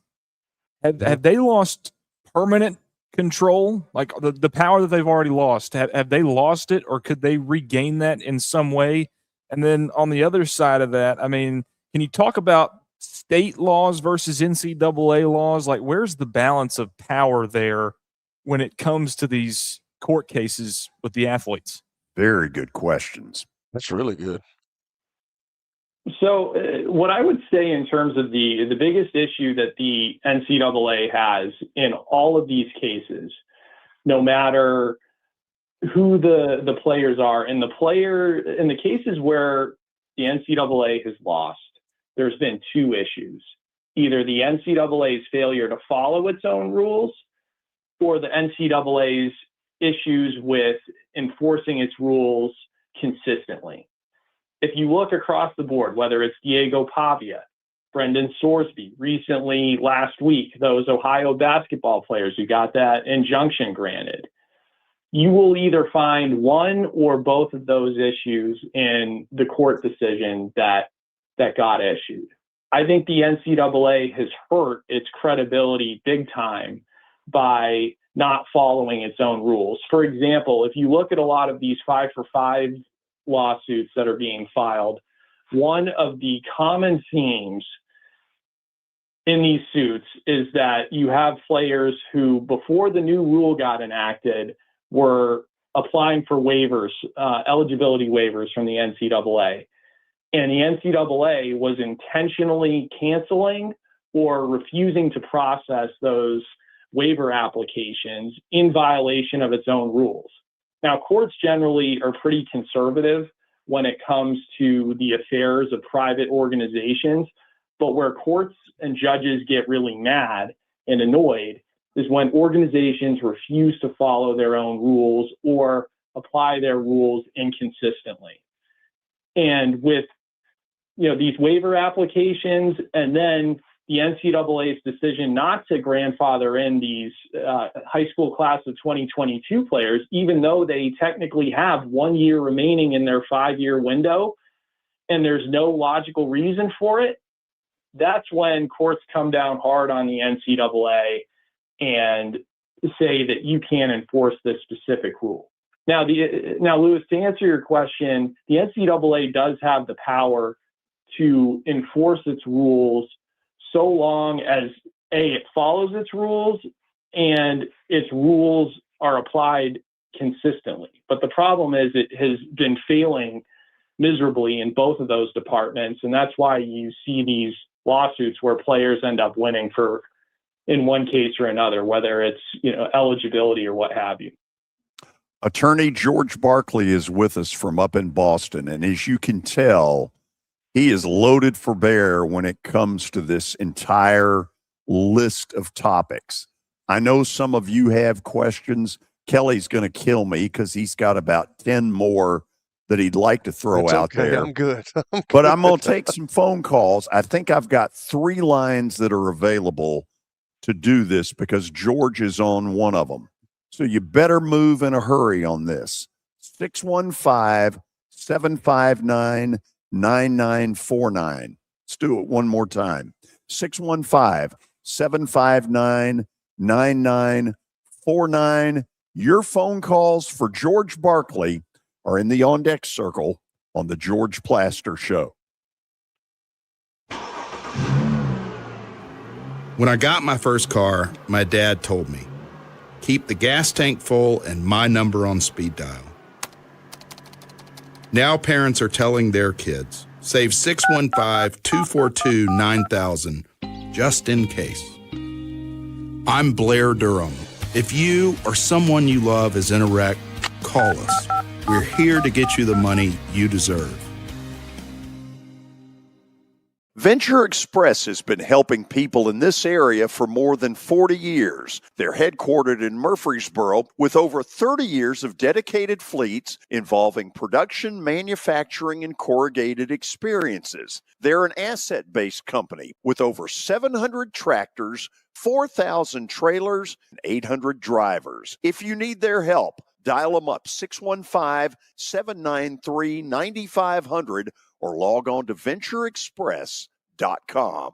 Have they lost permanent control? Like the power that they've already lost, have they lost it, or could they regain that in some way? And then on the other side of that, I mean, can you talk about state laws versus NCAA laws? Like, where's the balance of power there when it comes to these court cases with the athletes?
Very good questions.
That's really good.
So what I would say in terms of the biggest issue that the NCAA has in all of these cases, no matter who the players are, in the cases where the NCAA has lost, there's been two issues. Either the NCAA's failure to follow its own rules, or the NCAA's issues with enforcing its rules consistently. If you look across the board, whether it's Diego Pavia, Brendan Sorsby, recently last week, those Ohio basketball players who got that injunction granted, you will either find one or both of those issues in the court decision that got issued. I think the NCAA has hurt its credibility big time by not following its own rules. For example, if you look at a lot of these 5-for-5 lawsuits that are being filed, one of the common themes in these suits is that you have players who, before the new rule got enacted, were applying for waivers, eligibility waivers from the NCAA. And the NCAA was intentionally canceling or refusing to process those waiver applications in violation of its own rules. Now, courts generally are pretty conservative when it comes to the affairs of private organizations, but where courts and judges get really mad and annoyed is when organizations refuse to follow their own rules or apply their rules inconsistently. And with these waiver applications, and then the NCAA's decision not to grandfather in these high school class of 2022 players, even though they technically have 1 year remaining in their 5-year window, and there's no logical reason for it, that's when courts come down hard on the NCAA and say that you can't enforce this specific rule. Now, Lewis, to answer your question, the NCAA does have the power to enforce its rules so long as, A, it follows its rules and its rules are applied consistently. But the problem is it has been failing miserably in both of those departments. And that's why you see these lawsuits where players end up winning for, in one case or another, whether it's, eligibility or what have you.
Attorney George Barclay is with us from up in Boston. And as you can tell, he is loaded for bear when it comes to this entire list of topics. I know some of you have questions. Kelly's going to kill me because he's got about 10 more that he'd like to throw
It's
out
okay.
there.
I'm good.
But I'm going to take some phone calls. I think I've got 3 lines that are available to do this because George is on one of them. So you better move in a hurry on this. 615-759-9949. Let's do it one more time. 615-759-9949. Your phone calls for George Barclay are in the On Deck Circle on the George Plaster Show.
When I got my first car, my dad told me, keep the gas tank full and my number on speed dial. Now parents are telling their kids, save 615-242-9000 just in case. I'm Blair Durham. If you or someone you love is in a wreck, call us. We're here to get you the money you deserve.
Venture Express has been helping people in this area for more than 40 years. They're headquartered in Murfreesboro with over 30 years of dedicated fleets involving production, manufacturing, and corrugated experiences. They're an asset-based company with over 700 tractors, 4,000 trailers, and 800 drivers. If you need their help, dial them up 615-793-9500 or log on to ventureexpress.com.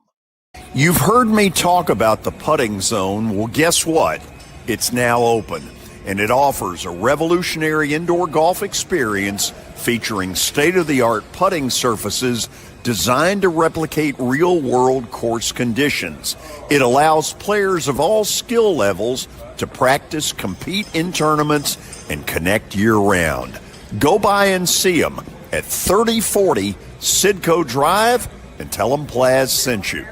You've heard me talk about the putting zone. Well, guess what? It's now open, and it offers a revolutionary indoor golf experience featuring state-of-the-art putting surfaces designed to replicate real-world course conditions. It allows players of all skill levels to practice, compete in tournaments, and connect year-round. Go by and see them at 3040 Sidco Drive and tell them Plaz sent you.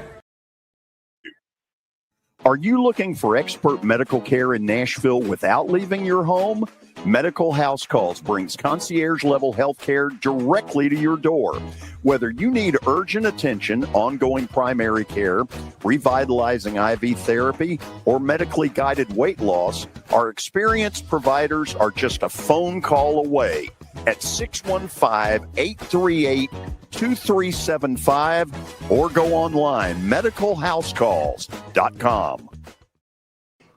Are you looking for expert medical care in Nashville without leaving your home? Medical House Calls brings concierge-level health care directly to your door. Whether you need urgent attention, ongoing primary care, revitalizing IV therapy, or medically guided weight loss, our experienced providers are just a phone call away at 615-838-2375 or go online, medicalhousecalls.com.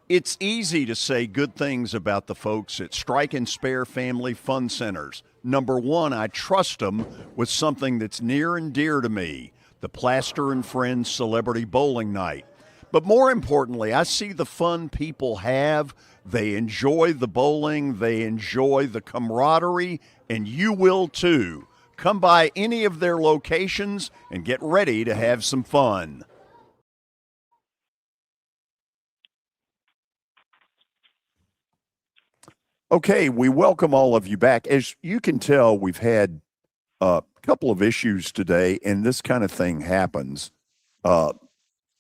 It's easy to say good things about the folks at Strike and Spare Family Fun Centers. Number one, I trust them with something that's near and dear to me, the Plaster and Friends Celebrity Bowling Night. But more importantly, I see the fun people have. They enjoy the bowling, they enjoy the camaraderie, and you will too. Come by any of their locations and get ready to have some fun. Okay, we welcome all of you back. As you can tell, we've had a couple of issues today, and this kind of thing happens. I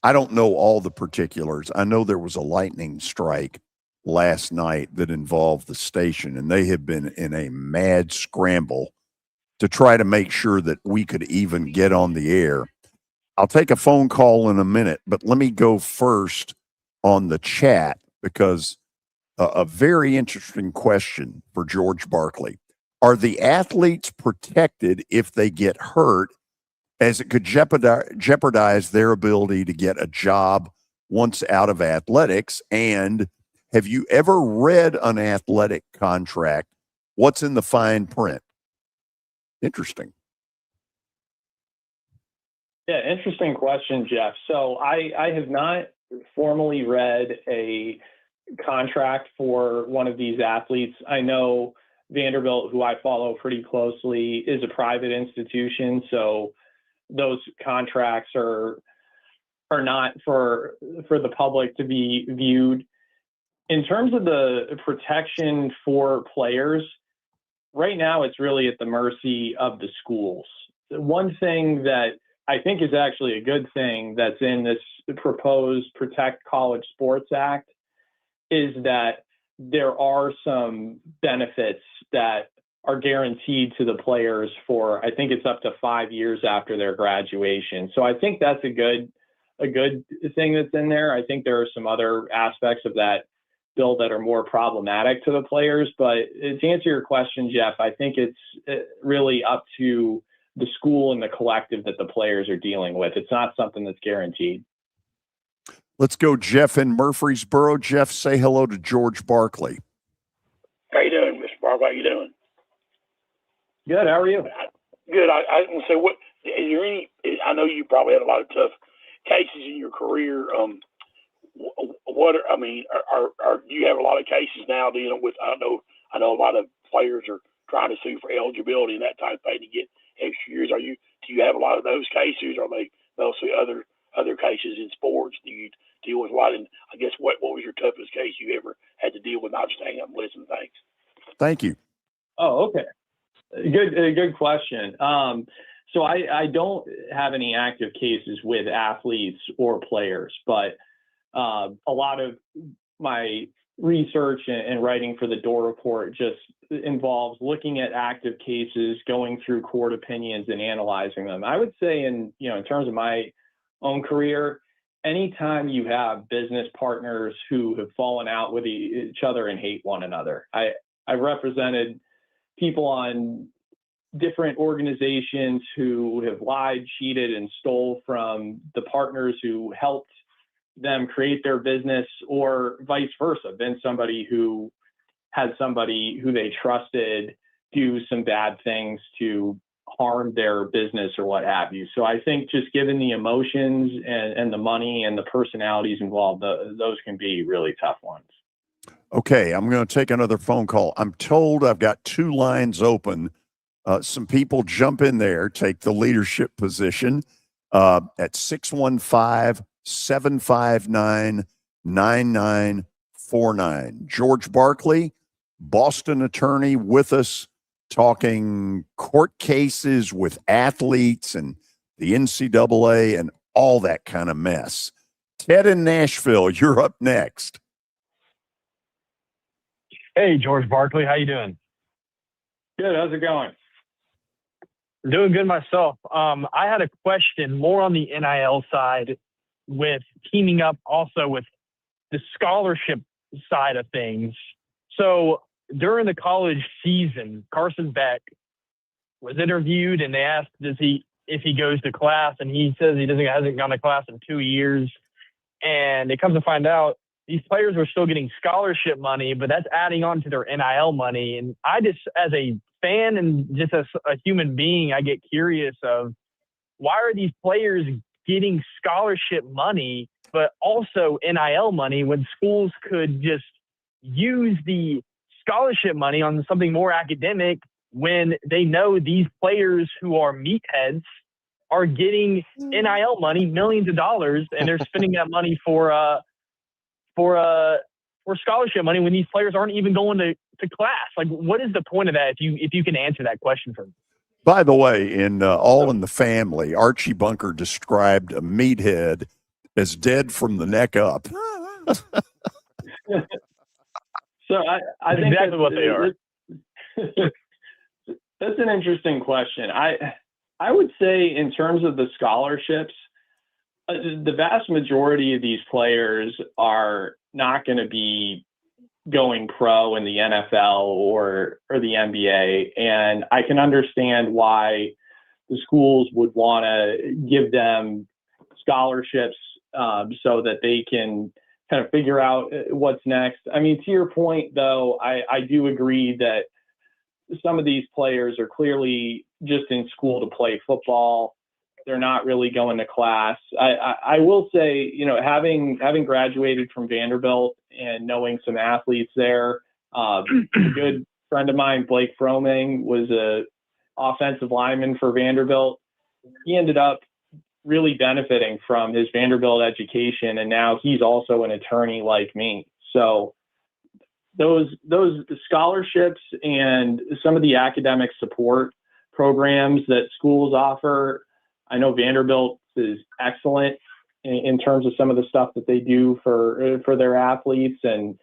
don't know all the particulars. I know there was a lightning strike last night that involved the station, and they have been in a mad scramble to try to make sure that we could even get on the air. I'll take a phone call in a minute, but let me go first on the chat because a very interesting question for George Barclay. Are the athletes protected if they get hurt, as it could jeopardize their ability to get a job once out of athletics? And have you ever read an athletic contract? What's in the fine print? Interesting.
Yeah, interesting question, Jeff. So I have not formally read a contract for one of these athletes. I know Vanderbilt, who I follow pretty closely, is a private institution, so those contracts are not for the public to be viewed. In terms of the protection for players, right now it's really at the mercy of the schools. One thing that I think is actually a good thing that's in this proposed Protect College Sports Act is that there are some benefits that are guaranteed to the players for, I think it's up to 5 years after their graduation. So I think that's a good thing that's in there. I think there are some other aspects of that bill that are more problematic to the players. But to answer your question, Jeff, I think it's really up to the school and the collective that the players are dealing with. It's not something that's guaranteed.
Let's go, Jeff in Murfreesboro. Jeff, say hello to George Barclay.
How you doing, Mr. Barclay? How you doing?
Good. How are you?
Good. I was going to say, what is there any? I know you probably had a lot of tough cases in your career. What are, I mean, are do you have a lot of cases now dealing with? I know a lot of players are trying to sue for eligibility and that type of thing to get extra years. Do you have a lot of those cases? Or are they mostly other cases in sports? Do you deal with a lot? And I guess what was your toughest case you ever had to deal with? Not just hang up and listen. Thanks.
Thank you.
Oh, okay. Good question. So I don't have any active cases with athletes or players, but a lot of my research and writing for the Door Report just involves looking at active cases, going through court opinions and analyzing them. I would say in terms of my own career, anytime you have business partners who have fallen out with each other and hate one another, I've represented people on different organizations who have lied, cheated, and stole from the partners who helped them create their business, or vice versa. Been somebody who had somebody who they trusted do some bad things to harm their business or what have you. So I think just given the emotions and the money and the personalities involved, those can be really tough ones.
Okay, I'm going to take another phone call. I'm told I've got 2 lines open. Some people jump in there, take the leadership position at 615-759-9949. George Barclay, Boston attorney, with us talking court cases with athletes and the NCAA and all that kind of mess. Ted in Nashville, you're up next.
Hey, George Barclay, how you doing?
Good. How's it going?
Doing good myself. I had a question more on the NIL side, with teaming up also with the scholarship side of things. So during the college season, Carson Beck was interviewed and they asked if he goes to class, and he says he hasn't gone to class in 2 years. And it comes to find out these players were still getting scholarship money, but that's adding on to their NIL money. And I just, as a fan and just as a human being, I get curious of why are these players getting scholarship money, but also NIL money, when schools could just use the scholarship money on something more academic, when they know these players who are meatheads are getting NIL money, millions of dollars, and they're spending that money for scholarship money when these players aren't even going to class. Like, what is the point of that? If you can answer that question for me.
By the way, in All in the Family, Archie Bunker described a meathead as dead from the neck up.
So I think
exactly what they are.
That's an interesting question. I would say in terms of the scholarships, the vast majority of these players are not going to be going pro in the NFL or the NBA. And I can understand why the schools would want to give them scholarships so that they can kind of figure out what's next. I mean, to your point, though, I do agree that some of these players are clearly just in school to play football. They're not really going to class. I will say, having graduated from Vanderbilt and knowing some athletes there, a good friend of mine, Blake Froming, was a offensive lineman for Vanderbilt. He ended up really benefiting from his Vanderbilt education, and now he's also an attorney like me. So those scholarships and some of the academic support programs that schools offer, I know Vanderbilt is excellent in terms of some of the stuff that they do for their athletes and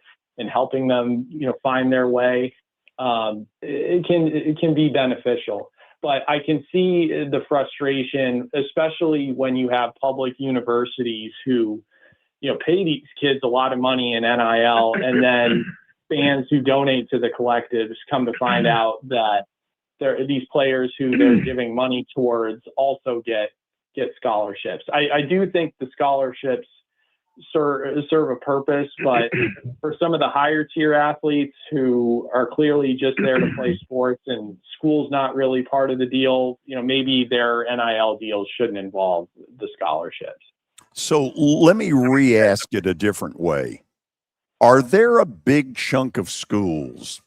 helping them, find their way. It can be beneficial, but I can see the frustration, especially when you have public universities who, pay these kids a lot of money in NIL, and then fans who donate to the collectives come to find out that these players who they're giving money towards also get scholarships. I do think the scholarships serve a purpose, but for some of the higher tier athletes who are clearly just there to play sports and school's not really part of the deal, maybe their NIL deals shouldn't involve the scholarships.
So let me re-ask it a different way. Are there a big chunk of schools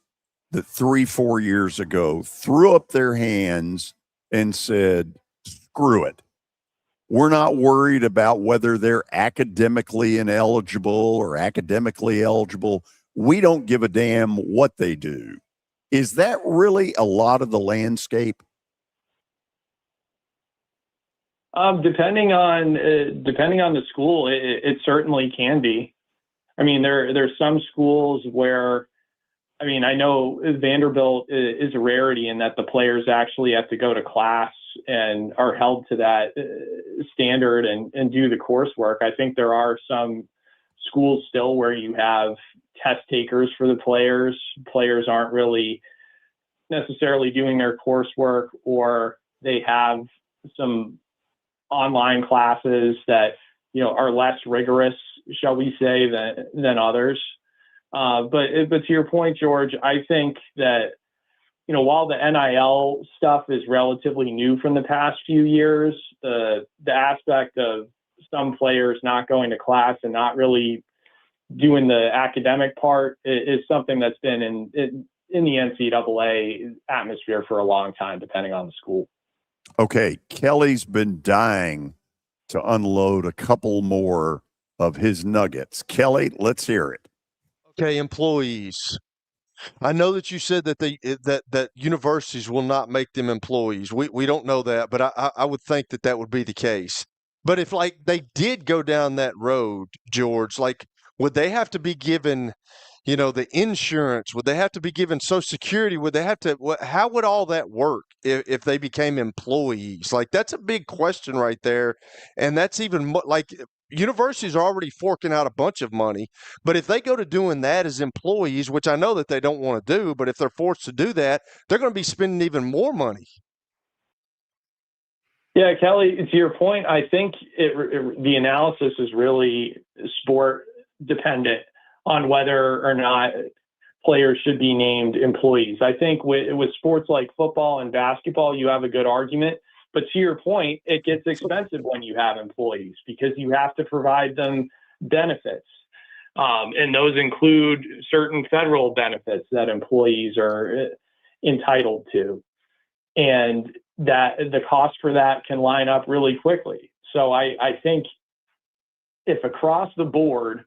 that 3-4 years ago threw up their hands and said, screw it? We're not worried about whether they're academically ineligible or academically eligible. We don't give a damn what they do. Is that really a lot of the landscape?
Depending on the school, it certainly can be. I mean, there's some schools where, I know Vanderbilt is a rarity in that the players actually have to go to class and are held to that standard and do the coursework. I think there are some schools still where you have test takers for the players. Players aren't really necessarily doing their coursework, or they have some online classes that, are less rigorous, shall we say, than others. But to your point, George, I think that, while the NIL stuff is relatively new from the past few years, the aspect of some players not going to class and not really doing the academic part is something that's been in the NCAA atmosphere for a long time, depending on the school.
Okay, Kelly's been dying to unload a couple more of his nuggets. Kelly, let's hear it.
Okay, employees. I know that you said that that universities will not make them employees. We don't know that, but I would think that would be the case. But if they did go down that road, George, would they have to be given, the insurance? Would they have to be given Social Security? Would they have to? How would all that work if they became employees? That's a big question right there, and that's even universities are already forking out a bunch of money, but if they go to doing that as employees, which I know that they don't want to do, but if they're forced to do that, they're going to be spending even more money.
Yeah, Kelly, to your point, I think the analysis is really sport dependent on whether or not players should be named employees. I think with sports like football and basketball, you have a good argument. But to your point, it gets expensive when you have employees because you have to provide them benefits. And those include certain federal benefits that employees are entitled to. And that the cost for that can line up really quickly. So I think if across the board,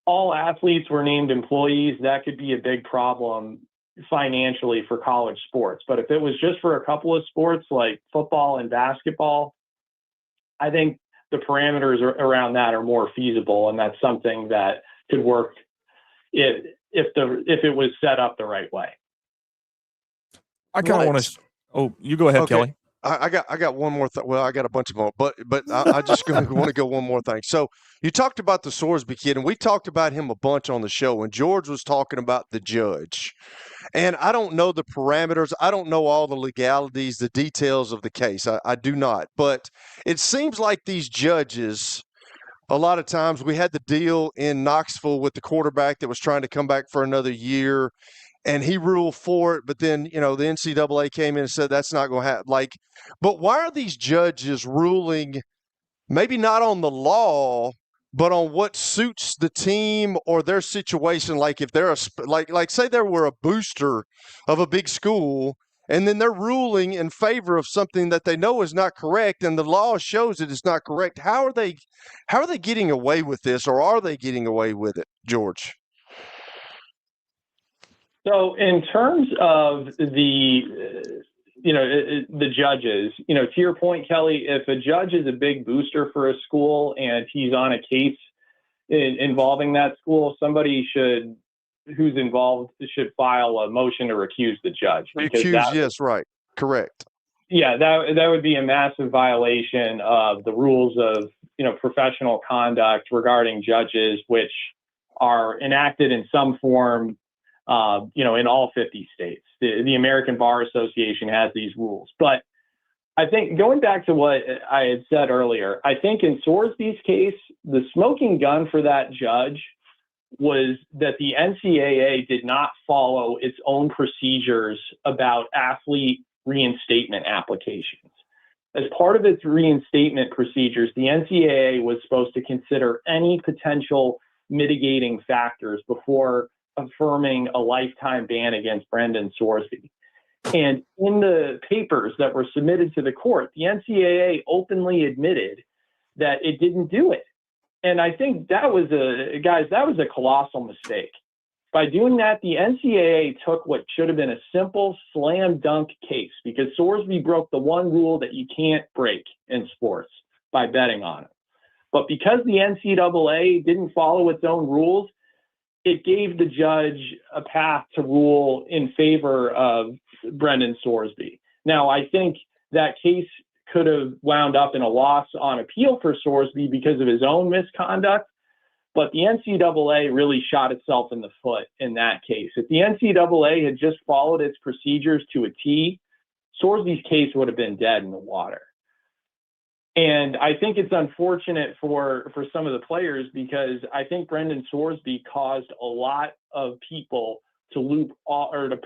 all athletes were named employees, that could be a big problem financially for college sports. But if it was just for a couple of sports like football and basketball, I think the parameters around that are more feasible, and that's something that could work if it was set up the right way.
I kind of want to. Oh, you go ahead,
okay.
Kelly.
I got one more thing. Well, I got a bunch of more, but I just want to go one more thing. So you talked about the Sorsby kid, and we talked about him a bunch on the show, and George was talking about the judge. And I don't know the parameters. I don't know all the legalities, the details of the case. I do not. But it seems like these judges, a lot of times, we had the deal in Knoxville with the quarterback that was trying to come back for another year, and he ruled for it. But then, the NCAA came in and said that's not going to happen. But why are these judges ruling maybe not on the law, but on what suits the team or their situation? Like if they're say there were a booster of a big school, and then they're ruling in favor of something that they know is not correct, and the law shows it is not correct. How are they getting away with this, or are they getting away with it, George?
So in terms of the judges, to your point, Kelly, if a judge is a big booster for a school and he's on a case involving that school, somebody who's involved should file a motion to recuse the judge.
Yes, right. Correct.
Yeah, that would be a massive violation of the rules of, professional conduct regarding judges, which are enacted in some form, in all 50 states. The American Bar Association has these rules. But I think going back to what I had said earlier, I think in Sorsby's case, the smoking gun for that judge was that the NCAA did not follow its own procedures about athlete reinstatement applications. As part of its reinstatement procedures, the NCAA was supposed to consider any potential mitigating factors before affirming a lifetime ban against Brendan Sorsby. And in the papers that were submitted to the court, the NCAA openly admitted that it didn't do it. And I think that was a colossal mistake. By doing that, the NCAA took what should have been a simple slam dunk case, because Sorsby broke the one rule that you can't break in sports by betting on it. But because the NCAA didn't follow its own rules, it gave the judge a path to rule in favor of Brendan Sorsby. Now, I think that case could have wound up in a loss on appeal for Sorsby because of his own misconduct, but the NCAA really shot itself in the foot in that case. If the NCAA had just followed its procedures to a T, Sorsby's case would have been dead in the water. And I think it's unfortunate for some of the players, because I think Brendan Sorsby caused a lot of people to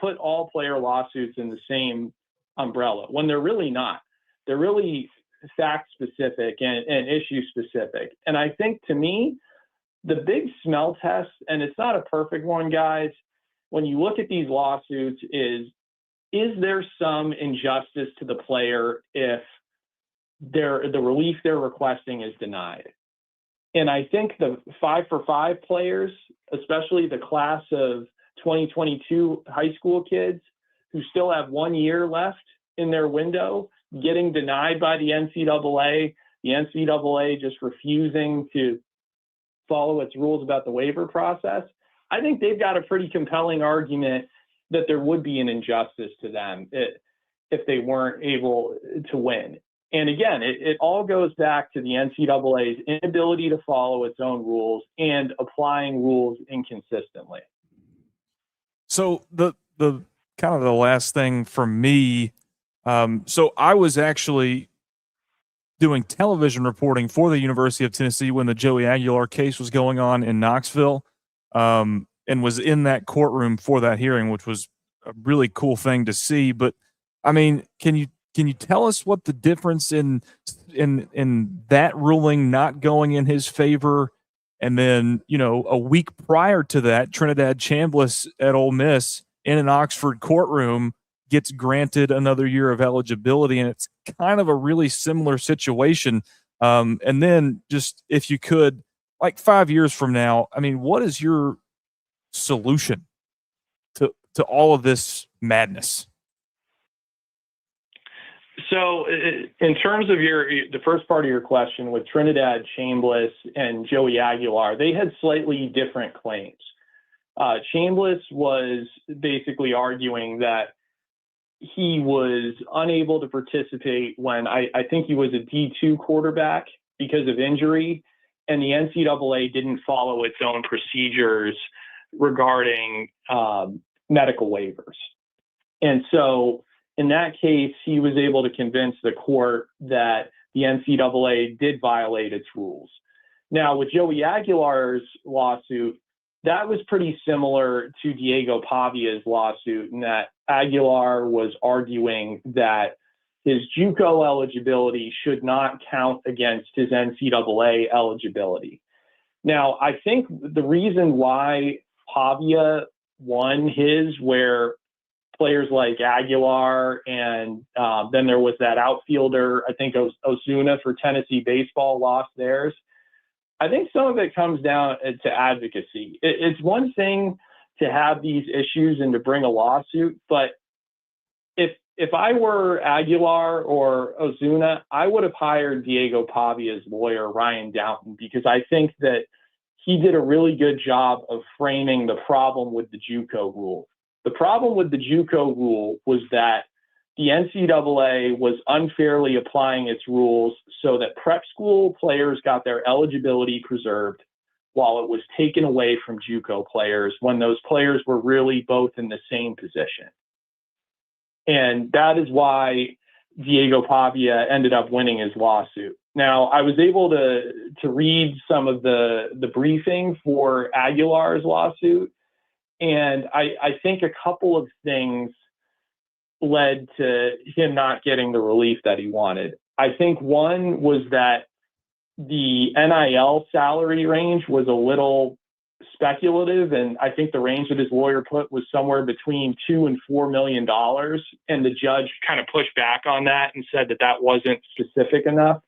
put all player lawsuits in the same umbrella when they're really not. They're really fact specific and issue specific. And I think, to me, the big smell test, and it's not a perfect one, guys, when you look at these lawsuits, is there some injustice to the player if the relief they're requesting is denied? And I think the 5-for-5 players, especially the class of 2022 high school kids who still have 1 year left in their window, getting denied by the NCAA just refusing to follow its rules about the waiver process, I think they've got a pretty compelling argument that there would be an injustice to them if they weren't able to win. And again, it all goes back to the NCAA's inability to follow its own rules and applying rules inconsistently.
So the kind of the last thing for me, so I was actually doing television reporting for the University of Tennessee when the Joey Aguilar case was going on in Knoxville, and was in that courtroom for that hearing, which was a really cool thing to see. But I mean, can you tell us what the difference in that ruling not going in his favor, and then, a week prior to that, Trinidad Chambliss at Ole Miss in an Oxford courtroom gets granted another year of eligibility, and it's kind of a really similar situation. And then, just if you could, like 5 years from now, I mean, what is your solution to all of this madness?
So in terms of the first part of your question with Trinidad Chambliss and Joey Aguilar, they had slightly different claims. Chambliss was basically arguing that he was unable to participate when I think he was a D2 quarterback because of injury, and the NCAA didn't follow its own procedures regarding medical waivers. And so in that case, he was able to convince the court that the NCAA did violate its rules. Now, with Joey Aguilar's lawsuit, that was pretty similar to Diego Pavia's lawsuit, in that Aguilar was arguing that his JUCO eligibility should not count against his NCAA eligibility. Now, I think the reason why Pavia won his, where players like Aguilar and then there was that outfielder, I think Osuna for Tennessee baseball, lost theirs, I think some of it comes down to advocacy. It's one thing to have these issues and to bring a lawsuit. But if I were Aguilar or Ozuna, I would have hired Diego Pavia's lawyer, Ryan Downton, because I think that he did a really good job of framing the problem with the JUCO rule. The problem with the JUCO rule was that the NCAA was unfairly applying its rules so that prep school players got their eligibility preserved while it was taken away from JUCO players when those players were really both in the same position. And that is why Diego Pavia ended up winning his lawsuit. Now, I was able to read some of the briefing for Aguilar's lawsuit, and I think a couple of things led to him not getting the relief that he wanted. I think one was that the NIL salary range was a little speculative, and I think the range that his lawyer put was somewhere between $2 and $4 million, and the judge kind of pushed back on that and said that that wasn't specific enough.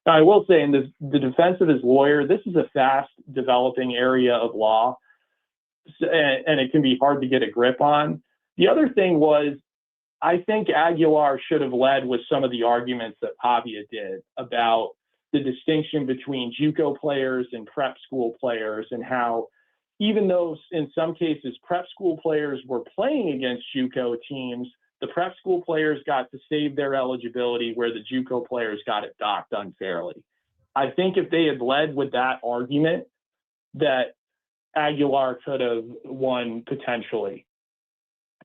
Now, I will say, in the defense of his lawyer, this is a fast-developing area of law, and it can be hard to get a grip on. The other thing was, I think Aguilar should have led with some of the arguments that Pavia did about the distinction between JUCO players and prep school players, and how even though in some cases prep school players were playing against JUCO teams, the prep school players got to save their eligibility where the JUCO players got it docked unfairly. I think if they had led with that argument, that Aguilar could have won potentially.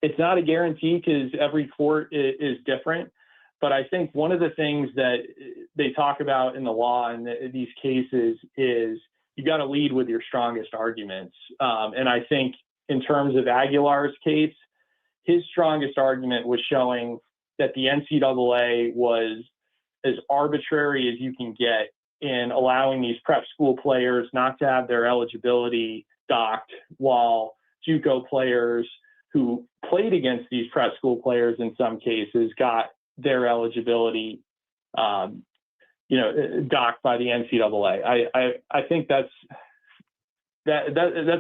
It's not a guarantee because every court is different, but I think one of the things that they talk about in the law in these cases is you got to lead with your strongest arguments. And I think in terms of Aguilar's case, his strongest argument was showing that the NCAA was as arbitrary as you can get in allowing these prep school players not to have their eligibility docked, while JUCO players who played against these prep school players in some cases got their eligibility, docked by the NCAA. I think that's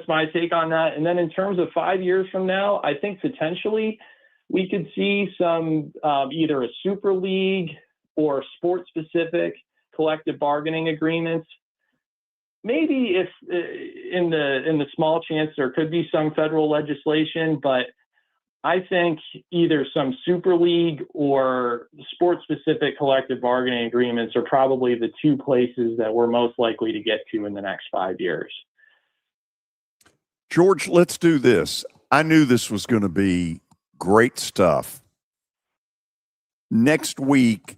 my take on that. And then in terms of 5 years from now, I think potentially we could see some either a super league or sport-specific collective bargaining agreements. Maybe if in the small chance there could be some federal legislation, but I think either some super league or sport-specific collective bargaining agreements are probably the two places that we're most likely to get to in the next 5 years.
George, let's do this. I knew this was going to be great stuff. Next week,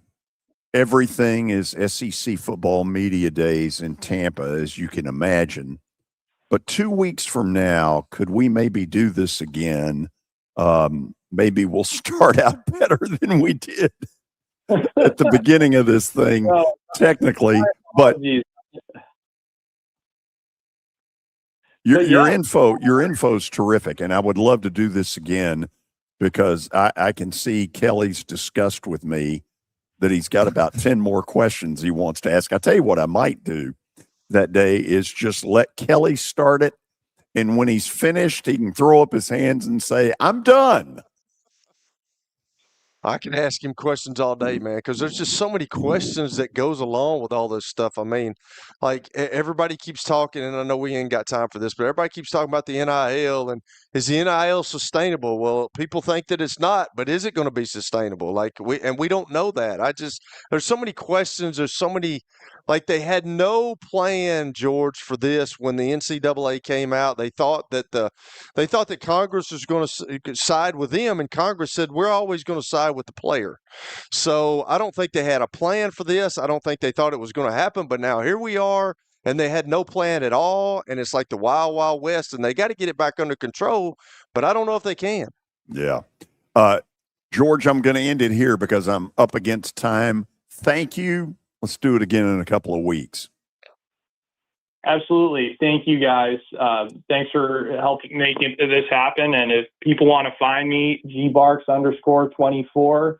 everything is SEC football media days in Tampa, as you can imagine. But 2 weeks from now, could we maybe do this again? Maybe we'll start out better than we did at the beginning of this thing, technically. But your info is terrific, and I would love to do this again because I can see Kelly's disgust with me that he's got about 10 more questions he wants to ask. I tell you what I might do that day is just let Kelly start it, and when he's finished, he can throw up his hands and say, "I'm done."
I can ask him questions all day, man, because there's just so many questions that goes along with all this stuff. I mean, like everybody keeps talking, and I know we ain't got time for this, but everybody keeps talking about the NIL, and is the NIL sustainable? Well, people think that it's not, but is it going to be sustainable? Like we don't know that. There's so many questions. There's so many, like they had no plan, George, for this when the NCAA came out. They thought that Congress was going to side with them, and Congress said we're always going to side with the player. So I don't think they had a plan for this. I don't think they thought it was going to happen, but now here we are, and they had no plan at all, and it's like the wild, wild west, and they got to get it back under control, but I don't know if they can.
Yeah. George, I'm going to end it here because I'm up against time. Thank you. Let's do it again in a couple of weeks.
Absolutely. Thank you, guys. Thanks for helping make this happen. And if people want to find me, gbarks_24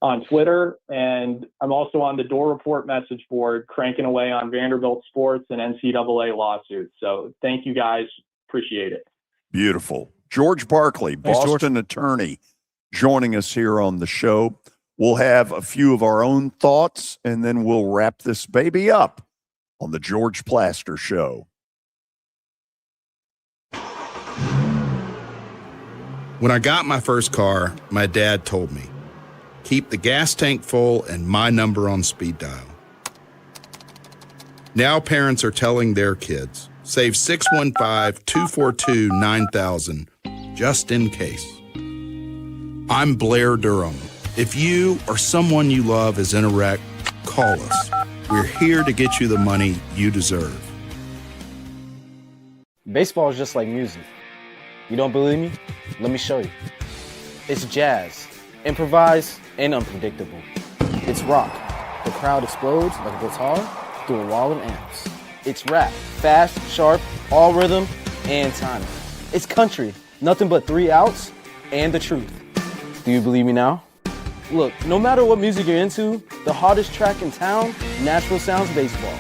on Twitter. And I'm also on the Door Report message board, cranking away on Vanderbilt sports and NCAA lawsuits. So thank you, guys. Appreciate it.
Beautiful. George Barclay, Boston attorney, joining us here on the show. We'll have a few of our own thoughts, and then we'll wrap this baby up on the George Plaster Show.
When I got my first car, my dad told me, keep the gas tank full and my number on speed dial. Now parents are telling their kids, save 615-242-9000 just in case. I'm Blair Durham. If you or someone you love is in a wreck, call us. We're here to get you the money you deserve.
Baseball is just like music. You don't believe me? Let me show you. It's jazz, improvised and unpredictable. It's rock. The crowd explodes like a guitar through a wall of amps. It's rap, fast, sharp, all rhythm and timing. It's country, nothing but 3 outs and the truth. Do you believe me now? Look, no matter what music you're into, the hottest track in town, Nashville Sounds Baseball.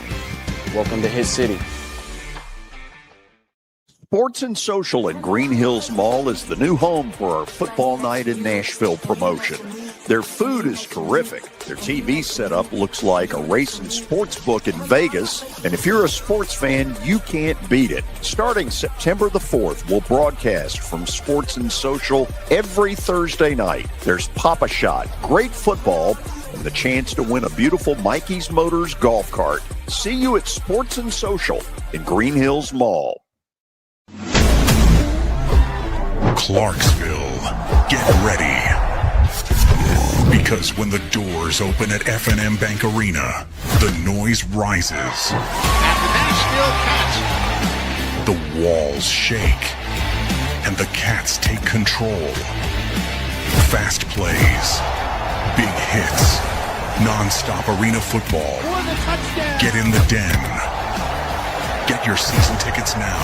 Welcome to Hit City.
Sports and Social at Green Hills Mall is the new home for our Football Night in Nashville promotion. Their food is terrific. Their TV setup looks like a race and sports book in Vegas. And if you're a sports fan, you can't beat it. Starting September the 4th, we'll broadcast from Sports and Social every Thursday night. There's Pop-A-Shot, great football, and the chance to win a beautiful Mikey's Motors golf cart. See you at Sports and Social in Green Hills Mall.
Clarksville, get ready. Because when the doors open at F&M Bank Arena, the noise rises.
At the Nashville Cats.
The walls shake. And the Cats take control. Fast plays. Big hits. Non-stop arena football. Get in the den. Get your season tickets now.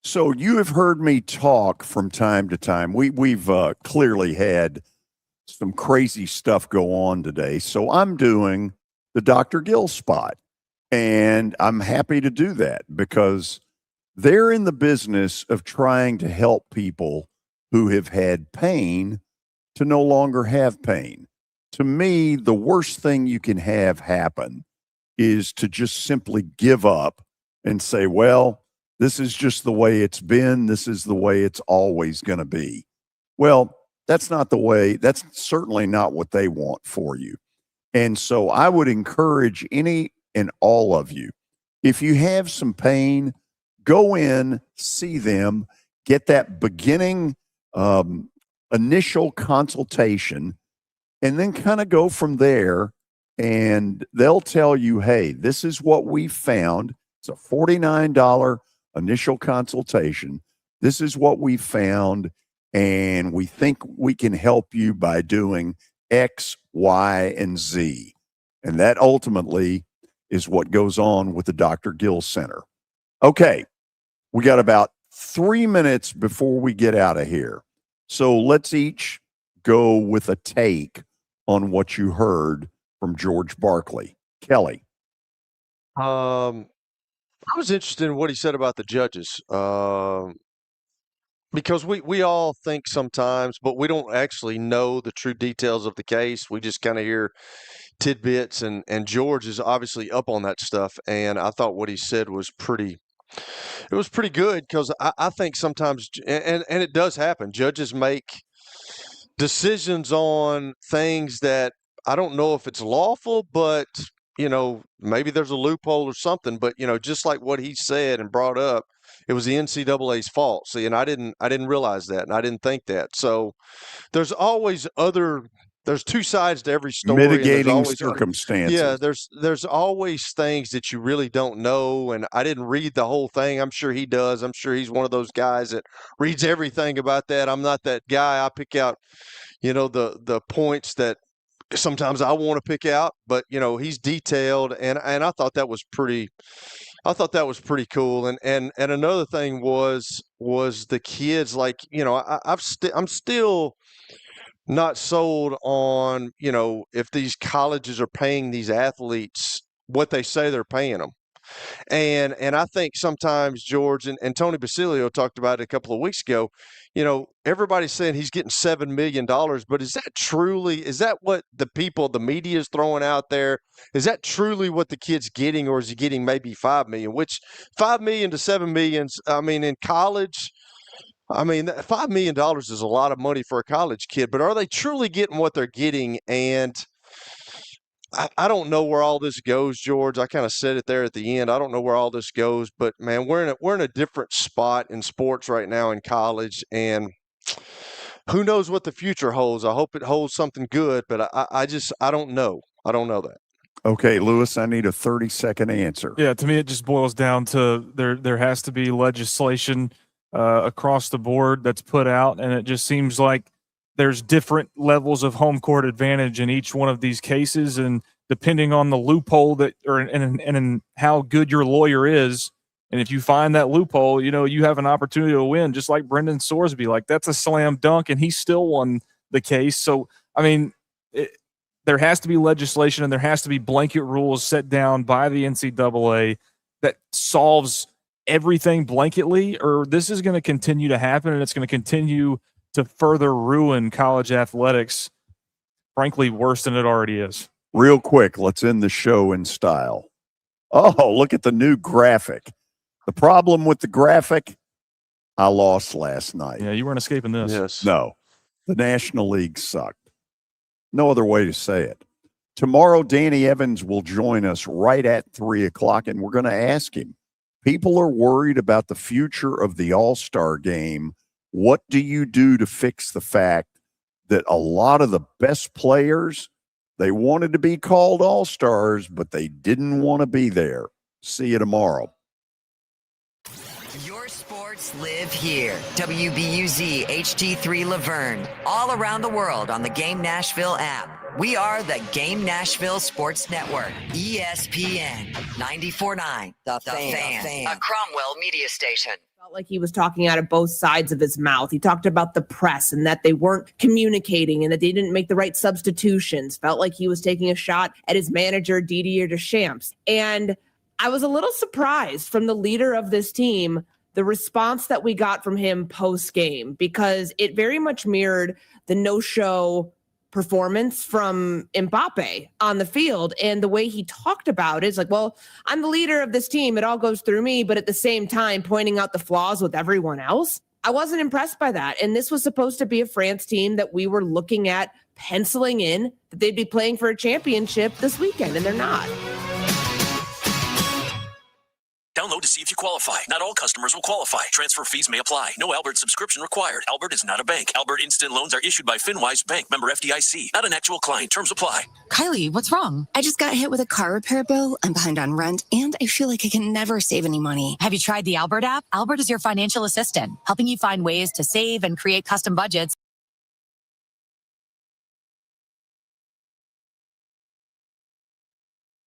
So you have heard me talk from time to time. We've clearly had some crazy stuff go on today. So I'm doing the Dr. Gill spot. And I'm happy to do that because they're in the business of trying to help people who have had pain to no longer have pain. To me, the worst thing you can have happen is to just simply give up and say, well, this is just the way it's been. This is the way it's always going to be. Well, that's not the way. That's certainly not what they want for you. And so I would encourage any and all of you, if you have some pain, go in, see them, get that beginning initial consultation, and then kind of go from there. And they'll tell you, hey, this is what we found. It's a $49 initial consultation. This is what we found, and we think we can help you by doing X, Y, and Z. And that ultimately is what goes on with the Dr. Gill Center. Okay, we got about 3 minutes before we get out of here. So let's each go with a take on what you heard from George Barclay. Kelly.
I was interested in what he said about the judges, because we all think sometimes, but we don't actually know the true details of the case. We just kind of hear tidbits, and George is obviously up on that stuff. And I thought what he said was pretty good because I think sometimes, and it does happen, judges make decisions on things that I don't know if it's lawful, but maybe there's a loophole or something, but just like what he said and brought up, it was the NCAA's fault. See, and I didn't realize that, and I didn't think that. So there's always there's two sides to every story.
Mitigating circumstances.
Yeah, there's always things that you really don't know, and I didn't read the whole thing. I'm sure he does. I'm sure he's one of those guys that reads everything about that. I'm not that guy. I pick out, the points that sometimes I want to pick out, but he's detailed, and I thought that was pretty cool. And another thing was the kids, like I'm still not sold on, if these colleges are paying these athletes what they say they're paying them. And I think sometimes, George, and Tony Basilio talked about it a couple of weeks ago, everybody's saying he's getting $7 million, but is that what the media is throwing out there? Is that truly what the kid's getting, or is he getting maybe $5 million, which $5 million to $7 million, in college, $5 million is a lot of money for a college kid, but are they truly getting what they're getting? And I don't know where all this goes, George. I kind of said it there at the end. I don't know where all this goes, but man, we're in a different spot in sports right now in college, and who knows what the future holds. I hope it holds something good, but I don't know. I don't know that.
Okay, Lewis, I need a 30-second answer.
Yeah, to me, it just boils down to there has to be legislation across the board that's put out, and it just seems like there's different levels of home court advantage in each one of these cases, and depending on the loophole and how good your lawyer is, and if you find that loophole, you have an opportunity to win. Just like Brendan Sorsby, like that's a slam dunk, and he still won the case. So, there has to be legislation, and there has to be blanket rules set down by the NCAA that solves everything blanketly, or this is going to continue to happen, and it's going to continue to further ruin college athletics, frankly, worse than it already is.
Real quick, let's end the show in style. Oh, look at the new graphic. The problem with the graphic, I lost last night.
Yeah, you weren't escaping this.
Yes.
No, the National League sucked. No other way to say it. Tomorrow, Danny Evans will join us right at 3 o'clock, and we're going to ask him. People are worried about the future of the All-Star game. What do you do to fix the fact that a lot of the best players, they wanted to be called All-Stars, but they didn't want to be there? See you tomorrow.
Your sports live here. WBUZ HD3 Laverne. All around the world on the Game Nashville app. We are the Game Nashville Sports Network. ESPN 94.9. The Fan. A Cromwell media station.
Felt like he was talking out of both sides of his mouth. He talked about the press and that they weren't communicating and that they didn't make the right substitutions. Felt like he was taking a shot at his manager, Didier Deschamps. And I was a little surprised from the leader of this team, the response that we got from him post-game, because it very much mirrored the no-show performance from Mbappe on the field. And the way he talked about it is like, well, I'm the leader of this team. It all goes through me. But at the same time, pointing out the flaws with everyone else. I wasn't impressed by that. And this was supposed to be a France team that we were looking at penciling in that they'd be playing for a championship this weekend, and they're not.
Download to see if you qualify. Not all customers will qualify. Transfer fees may apply. No Albert subscription required. Albert is not a bank. Albert Instant Loans are issued by FinWise Bank, member FDIC. Not an actual client. Terms apply.
Kylie, what's wrong? I just got hit with a car repair bill. I'm behind on rent, and I feel like I can never save any money.
Have you tried the Albert app? Albert is your financial assistant, helping you find ways to save and create custom budgets